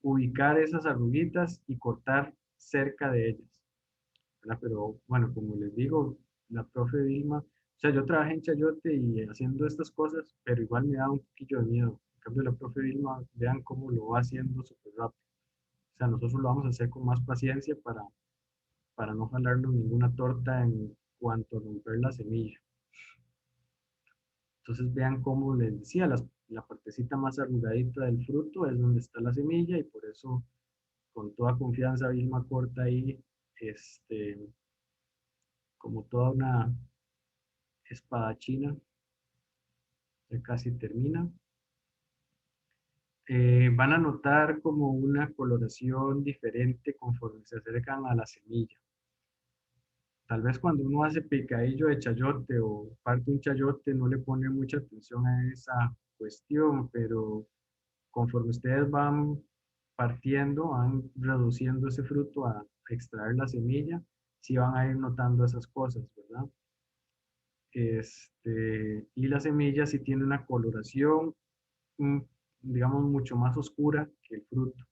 ubicar esas arruguitas y cortar cerca de ellas, ¿verdad? Pero bueno, como les digo, la profe Vilma, o sea, yo trabajé en Chayote y haciendo estas cosas, pero igual me da un poquillo de miedo. En cambio, la profe Vilma, vean cómo lo va haciendo súper rápido. O sea, nosotros lo vamos a hacer con más paciencia para no jalarnos ninguna torta en cuanto a romper la semilla. Entonces vean cómo les decía, la partecita más arrugadita del fruto es donde está la semilla y por eso con toda confianza Vilma corta ahí este, como toda una espadachina. Ya casi termina. Van a notar como una coloración diferente conforme se acercan a la semilla. Tal vez cuando uno hace picadillo de chayote o parte un chayote no le pone mucha atención a esa cuestión, pero conforme ustedes van partiendo, van reduciendo ese fruto a extraer la semilla, sí van a ir notando esas cosas, ¿verdad? Y la semilla sí tiene una coloración, mm, digamos, mucho más oscura que el fruto.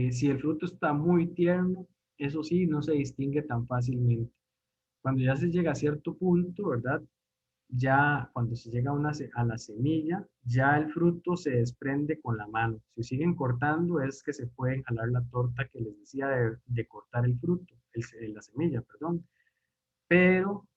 Si el fruto está muy tierno, eso sí, no se distingue tan fácilmente. Cuando ya se llega a cierto punto, ¿verdad? Ya cuando se llega a la semilla, ya el fruto se desprende con la mano. Si siguen cortando es que se pueden jalar la torta que les decía de cortar el fruto, la semilla, perdón. Pero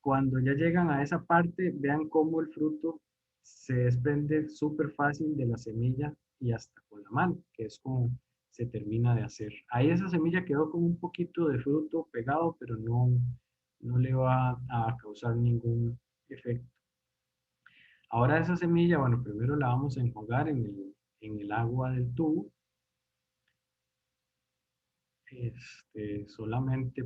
cuando ya llegan a esa parte, vean cómo el fruto se desprende súper fácil de la semilla y hasta con la mano, que es como se termina de hacer. Ahí esa semilla quedó con un poquito de fruto pegado, pero no le va a causar ningún efecto. Ahora esa semilla, bueno, primero la vamos a enjuagar en el agua del tubo, solamente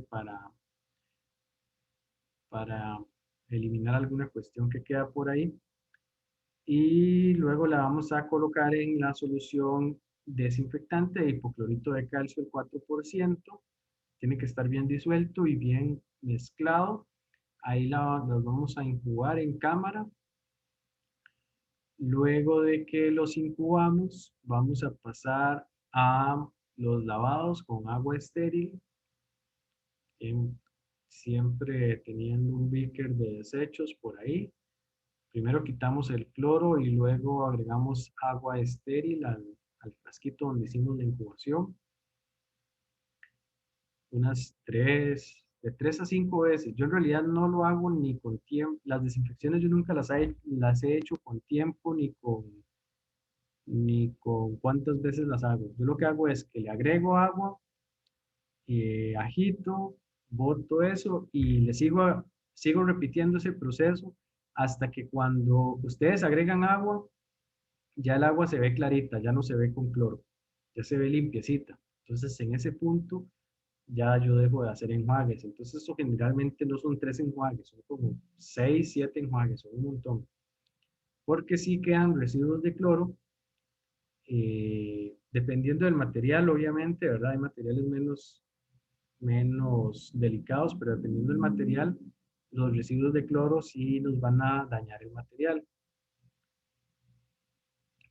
para eliminar alguna cuestión que queda por ahí. Y luego la vamos a colocar en la solución desinfectante de hipoclorito de calcio el 4%. Tiene que estar bien disuelto y bien mezclado. Ahí las vamos a incubar en cámara. Luego de que los incubamos, vamos a pasar a los lavados con agua estéril, siempre teniendo un beaker de desechos por ahí. Primero quitamos el cloro y luego agregamos agua estéril al frasquito donde hicimos la incubación. De 3 a 5 veces. Yo en realidad no lo hago ni con tiempo. Las desinfecciones yo nunca las he hecho con tiempo ni con cuántas veces las hago. Yo lo que hago es que le agrego agua, agito, boto eso y sigo repitiendo ese proceso hasta que cuando ustedes agregan agua, ya el agua se ve clarita, ya no se ve con cloro, ya se ve limpiecita. Entonces, en ese punto, ya yo dejo de hacer enjuagues. Entonces, eso generalmente no son 3 enjuagues, son como 6, 7 enjuagues, son un montón. Porque sí quedan residuos de cloro Dependiendo del material, obviamente, ¿verdad? Hay materiales menos delicados, pero dependiendo del material, los residuos de cloro sí nos van a dañar el material.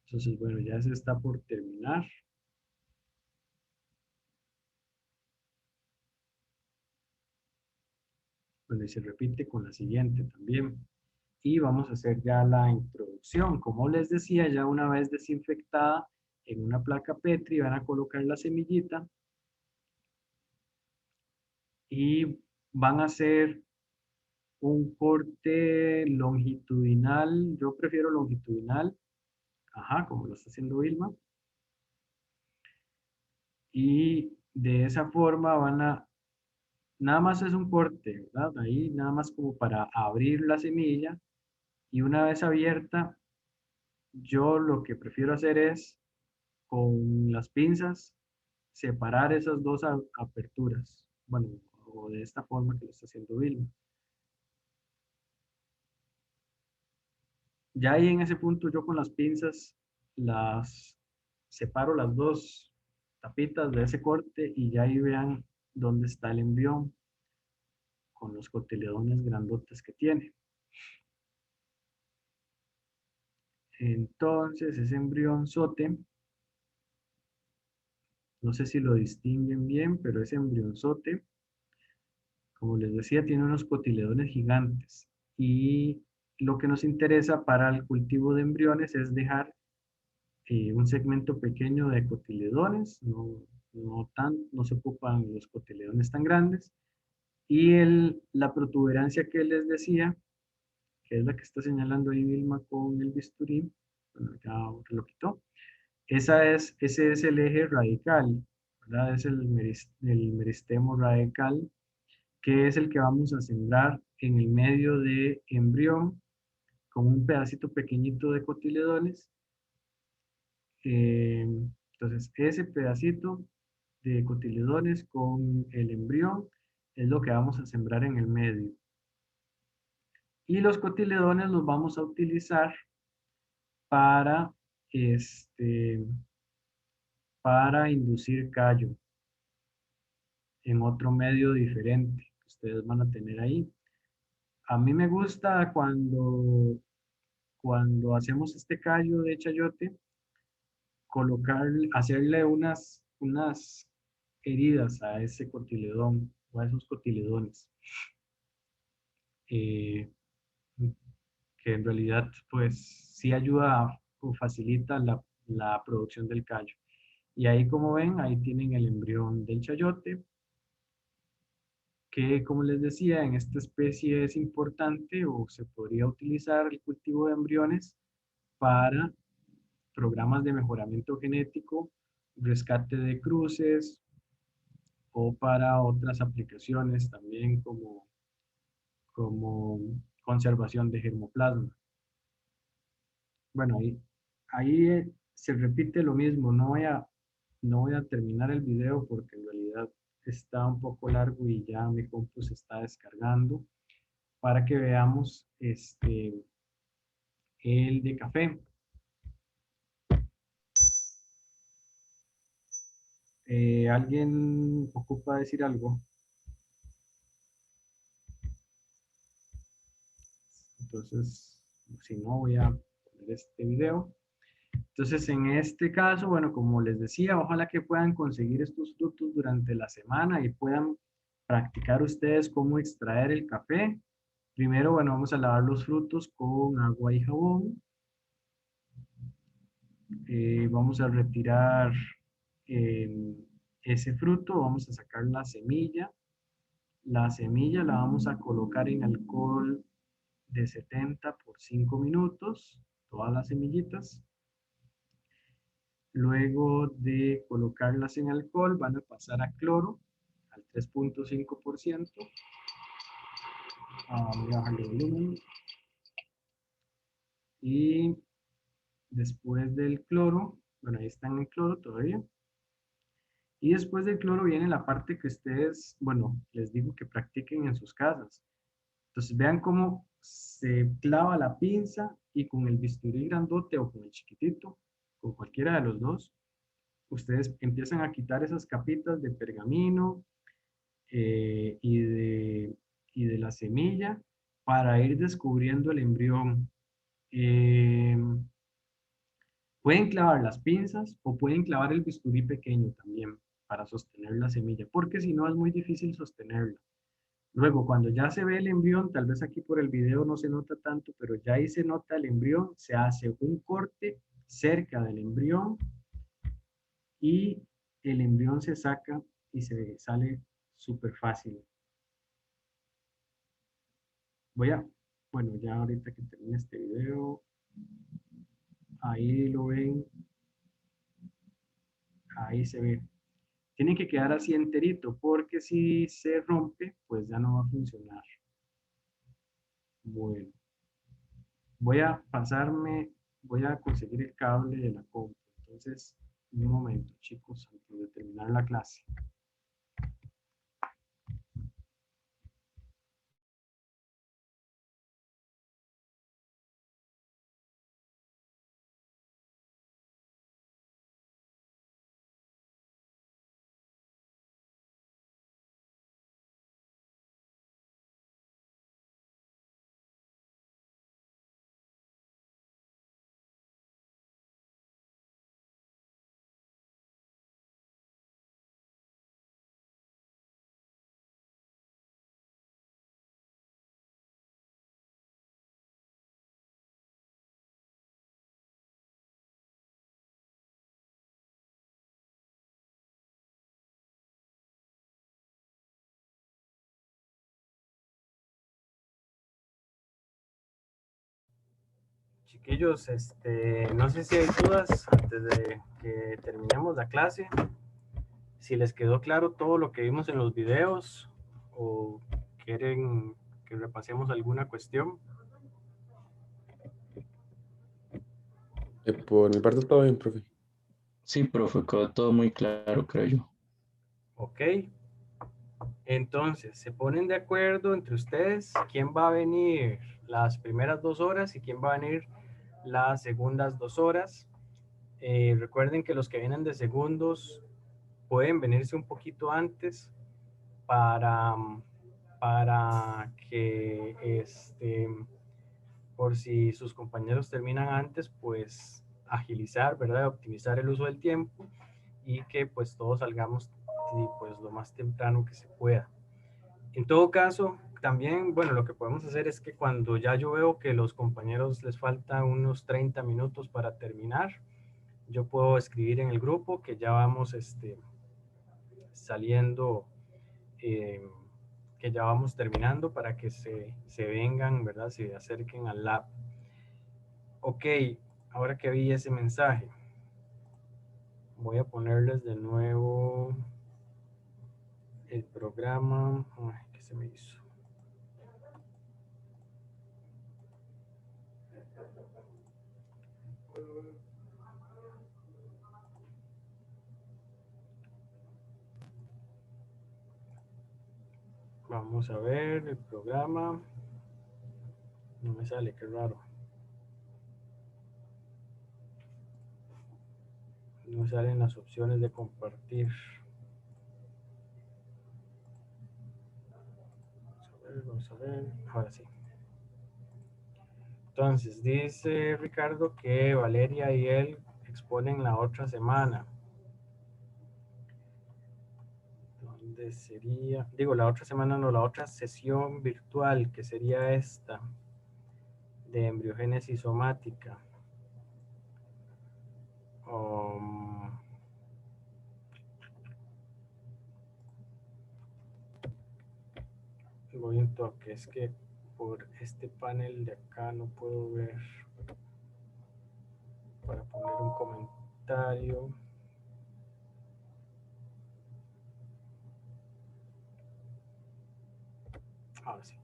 Entonces, bueno, ya se está por terminar. Bueno, y se repite con la siguiente también. Y vamos a hacer ya la introducción. Como les decía, ya una vez desinfectada en una placa Petri, van a colocar la semillita y van a hacer un corte longitudinal. Yo prefiero longitudinal, ajá, como lo está haciendo Vilma. Y de esa forma van a, nada más es un corte, ¿verdad? Ahí nada más como para abrir la semilla. Y una vez abierta, yo lo que prefiero hacer es con las pinzas separar esas dos aperturas. Bueno, o de esta forma que lo está haciendo Vilma. Ya ahí en ese punto yo con las pinzas las separo las dos tapitas de ese corte y ya ahí vean dónde está el embrión con los cotiledones grandotes que tiene. Entonces ese embrionzote, no sé si lo distinguen bien, pero ese embrionzote, como les decía, tiene unos cotiledones gigantes. Y lo que nos interesa para el cultivo de embriones es dejar un segmento pequeño de cotiledones, no se ocupan los cotiledones tan grandes. Y la protuberancia que les decía, que es la que está señalando ahí Vilma con el bisturí, bueno, ya lo quitó. Ese es el eje radical, ¿verdad? Es el meristemo radical, que es el que vamos a sembrar en el medio de embrión con un pedacito pequeñito de cotiledones. Entonces, ese pedacito de cotiledones con el embrión es lo que vamos a sembrar en el medio. Y los cotiledones los vamos a utilizar para, para inducir callo en otro medio diferente que ustedes van a tener ahí. A mí me gusta cuando hacemos este callo de chayote, hacerle unas heridas a ese cotiledón o a esos cotiledones. Que en realidad pues sí ayuda o facilita la producción del callo. Y ahí como ven, ahí tienen el embrión del chayote, que como les decía, en esta especie es importante o se podría utilizar el cultivo de embriones para programas de mejoramiento genético, rescate de cruces o para otras aplicaciones también como conservación de germoplasma. Bueno, ahí se repite lo mismo. No voy a terminar el video porque en realidad está un poco largo y ya mi compu se está descargando para que veamos el de café. ¿Alguien ocupa decir algo? Entonces, si no, voy a poner este video. Entonces, en este caso, bueno, como les decía, ojalá que puedan conseguir estos frutos durante la semana y puedan practicar ustedes cómo extraer el café. Primero, bueno, vamos a lavar los frutos con agua y jabón. Vamos a retirar ese fruto, vamos a sacar la semilla. La semilla la vamos a colocar en alcohol de 70 por 5 minutos, todas las semillitas. Luego de colocarlas en alcohol, van a pasar a cloro al 3.5%. Voy a bajarle el volumen. Y después del cloro, bueno, ahí están en cloro todavía. Y después del cloro viene la parte que ustedes, bueno, les digo que practiquen en sus casas. Entonces vean cómo se clava la pinza y con el bisturí grandote o con el chiquitito, con cualquiera de los dos, ustedes empiezan a quitar esas capitas de pergamino y de la semilla para ir descubriendo el embrión. Pueden clavar las pinzas o pueden clavar el bisturí pequeño también para sostener la semilla, porque si no es muy difícil sostenerla. Luego, cuando ya se ve el embrión, tal vez aquí por el video no se nota tanto, pero ya ahí se nota el embrión, se hace un corte cerca del embrión y el embrión se saca y se sale súper fácil. Bueno, ya ahorita que termine este video, ahí lo ven, ahí se ve. Tiene que quedar así enterito, porque si se rompe, pues ya no va a funcionar. Bueno, voy a conseguir el cable de la compu. Entonces, un momento, chicos, antes de terminar la clase. Chiquillos, no sé si hay dudas antes de que terminemos la clase. Si les quedó claro todo lo que vimos en los videos o quieren que repasemos alguna cuestión. Por mi parte todo bien, profe. Sí, profe, quedó todo muy claro, creo yo. Ok. Entonces, se ponen de acuerdo entre ustedes quién va a venir las primeras 2 horas y quién va a venir las segundas 2 horas. Recuerden que los que vienen de segundos pueden venirse un poquito antes para que por si sus compañeros terminan antes, pues agilizar, ¿verdad? Optimizar el uso del tiempo y que pues todos salgamos pues lo más temprano que se pueda. En todo caso, también, bueno, lo que podemos hacer es que cuando ya yo veo que los compañeros les falta unos 30 minutos para terminar, yo puedo escribir en el grupo que ya vamos saliendo, que ya vamos terminando para que se vengan, ¿verdad? Se acerquen al lab. Ok, ahora que vi ese mensaje, voy a ponerles de nuevo el programa. Ay, ¿qué se me hizo? Vamos a ver el programa. No me sale, qué raro. No salen las opciones de compartir. Vamos a ver. Ahora sí. Entonces, dice Ricardo que Valeria y él exponen la otra semana. ¿Dónde sería? Digo, la otra semana no, la otra sesión virtual, que sería esta, de embriogénesis somática. Voy un toque, es que por este panel de acá no puedo ver para poner un comentario. Ahora sí.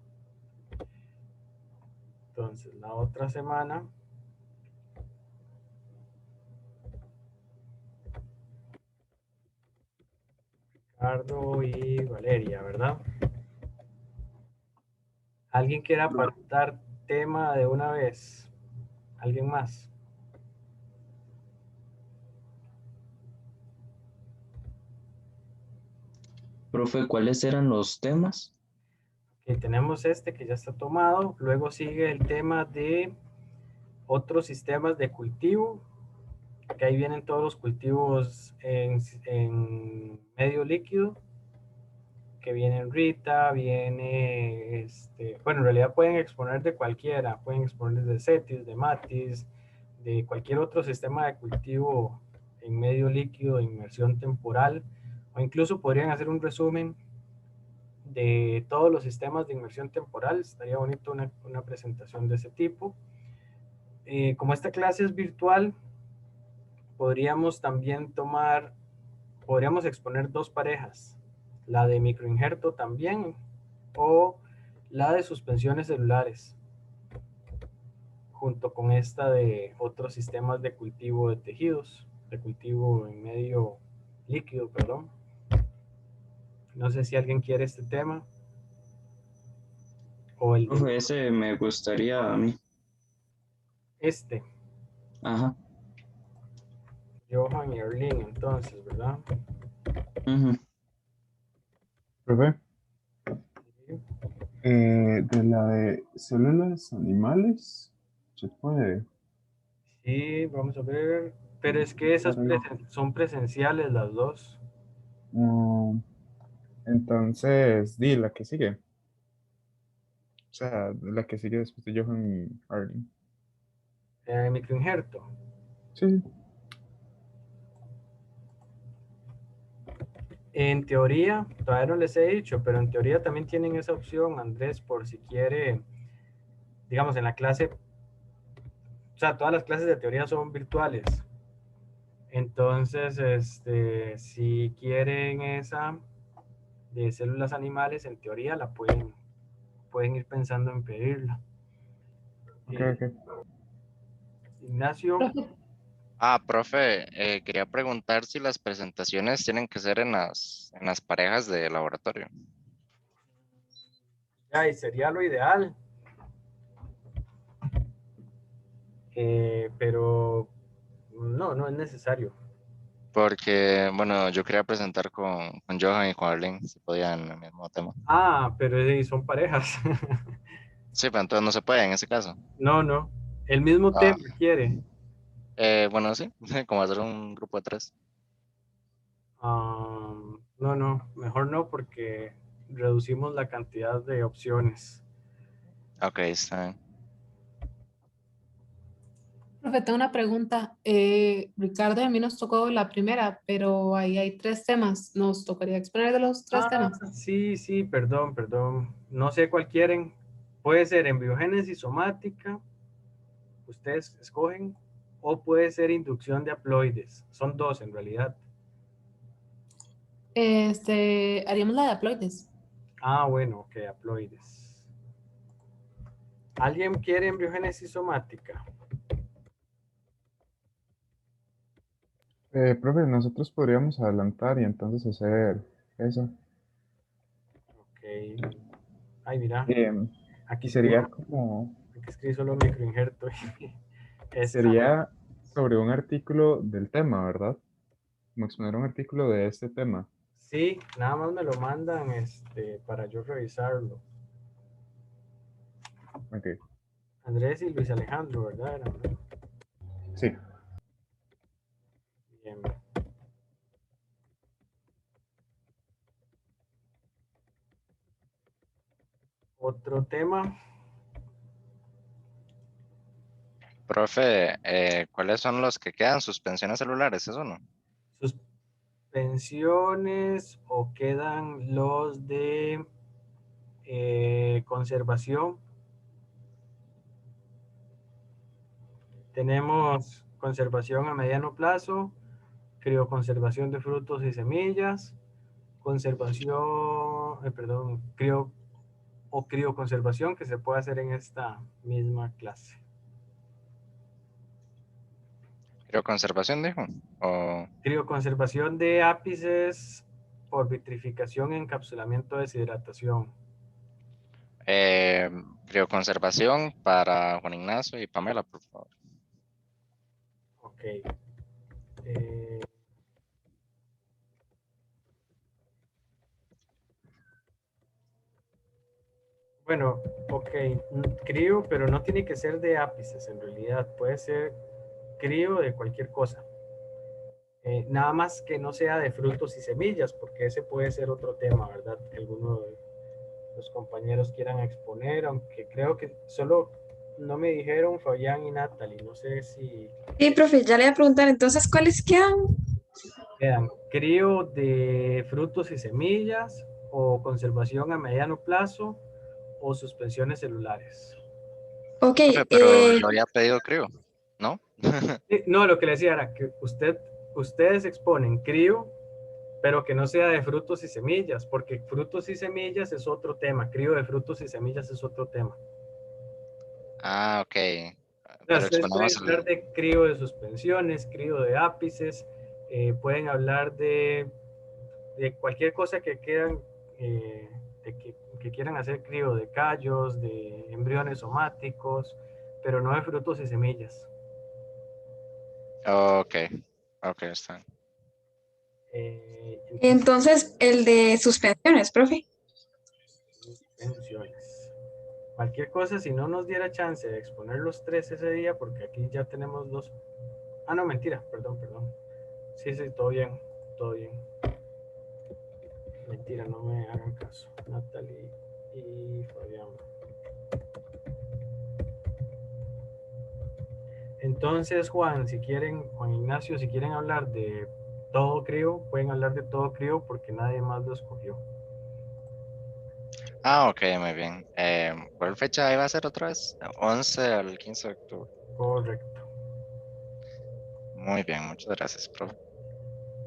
Entonces, la otra semana Ricardo y Valeria, ¿verdad? ¿Alguien quiere apartar tema de una vez? ¿Alguien más? Profe, ¿cuáles eran los temas? Que tenemos este que ya está tomado. Luego sigue el tema de otros sistemas de cultivo, que ahí vienen todos los cultivos en medio líquido, que viene Rita, viene, bueno, en realidad pueden exponer de cualquiera, pueden exponer de Cetis, de Matis, de cualquier otro sistema de cultivo en medio líquido, inmersión temporal, o incluso podrían hacer un resumen de todos los sistemas de inmersión temporal. Estaría bonito una presentación de ese tipo. Como esta clase es virtual, podríamos también podríamos exponer dos parejas, la de microinjerto también, o la de suspensiones celulares, junto con esta de otros sistemas de cultivo de tejidos, de cultivo en medio líquido, perdón. No sé si alguien quiere este tema. O Profe, ese me gustaría a mí. este, Ajá. Johan y Erling, entonces, ¿verdad? Ujú. Profe, de la de células animales, ¿se puede? Sí, vamos a ver. Pero es que esas son presenciales las dos. Mm, entonces, di la que sigue. O sea, la que sigue después de Johan y Arlene. Microinjerto. Sí, En teoría, todavía no les he dicho, pero en teoría también tienen esa opción, Andrés, por si quiere, digamos, en la clase, o sea, todas las clases de teoría son virtuales. Entonces, si quieren esa de células animales, en teoría la pueden ir pensando en pedirla. ok, ok. Ignacio, Profe, quería preguntar si las presentaciones tienen que ser en las parejas de laboratorio. ya, y sería lo ideal. Pero no es necesario. Porque, bueno, yo quería presentar con Johan y con Arlene, si podían en el mismo tema. Pero son parejas. Sí, pero entonces no se puede en ese caso. No. El mismo Ah, tema quiere. bueno, sí, como hacer un grupo de 3. No, mejor no porque reducimos la cantidad de opciones. Ok, está bien. Profe, tengo una pregunta. Ricardo y a mí nos tocó la primera, pero ahí hay tres temas. ¿Nos tocaría exponer de los tres temas? Sí, perdón. No sé cuál quieren. Puede ser embriogénesis somática, ustedes escogen, o puede ser inducción de haploides. Son dos en realidad. Haríamos la de haploides. Bueno, ok, haploides. ¿Alguien quiere embriogénesis somática? Profe, nosotros podríamos adelantar y entonces hacer eso. Ok. Ay, mira, Em, aquí y sería escribo, como, aquí escribo solo microinjerto. Esta. sería sobre un artículo del tema, ¿verdad? Como exponer un artículo de este tema. Sí, nada más me lo mandan para yo revisarlo. Ok, Andrés y Luis Alejandro, ¿verdad? sí. Bien. Otro tema. Profe, ¿cuáles son los que quedan? Suspensiones celulares, ¿eso no? Suspensiones o quedan los de conservación. Tenemos conservación a mediano plazo, crioconservación de frutos y semillas, conservación, crioconservación que se puede hacer en esta misma clase. Crioconservación, dijo. O Crioconservación de ápices por vitrificación, encapsulamiento, deshidratación. crioconservación para Juan Ignacio y Pamela, por favor. Ok. Eh, Bueno, ok, crío, pero no tiene que ser de ápices en realidad, puede ser crío de cualquier cosa. Nada más que no sea de frutos y semillas, porque ese puede ser otro tema, ¿verdad? Que alguno de los compañeros quieran exponer, aunque creo que solo no me dijeron Fabián y Natalie, no sé si Sí, profe, ya le voy a preguntar, entonces, ¿cuáles quedan? quedan crío de frutos y semillas o conservación a mediano plazo o suspensiones celulares. Ok, Profe, pero yo había pedido, creo, ¿no? No, lo que le decía era que ustedes exponen crío, pero que no sea de frutos y semillas, porque frutos y semillas es otro tema, crío de frutos y semillas es otro tema. Ah, ok. O sea, Pero ustedes pueden exponemos hablar de crío de suspensiones, crío de ápices, pueden hablar de cualquier cosa que quieran, que quieran hacer crío de callos, de embriones somáticos, pero no de frutos y semillas. Ok, ok, está. Entonces, entonces el de suspensiones, profe. suspensiones. Cualquier cosa, si no nos diera chance de exponer los tres ese día, porque aquí ya tenemos dos. Ah, no, mentira, perdón. Sí, todo bien, todo bien. Mentira, no me hagan caso. Natalie y Fabián. Entonces, Juan, si quieren, Juan Ignacio, si quieren hablar de todo crío, pueden hablar de todo crío porque nadie más lo escogió. Ah, ok, muy bien. ¿Cuál fecha iba a ser otra vez? 11 al 15 de octubre. Correcto. Muy bien, muchas gracias, profe.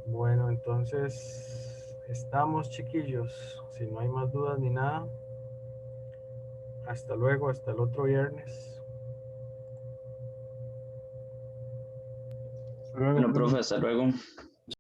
Bueno, entonces estamos, chiquillos. Si no hay más dudas ni nada, hasta luego, hasta el otro viernes. Hasta luego, Bueno, profe. profe, hasta luego.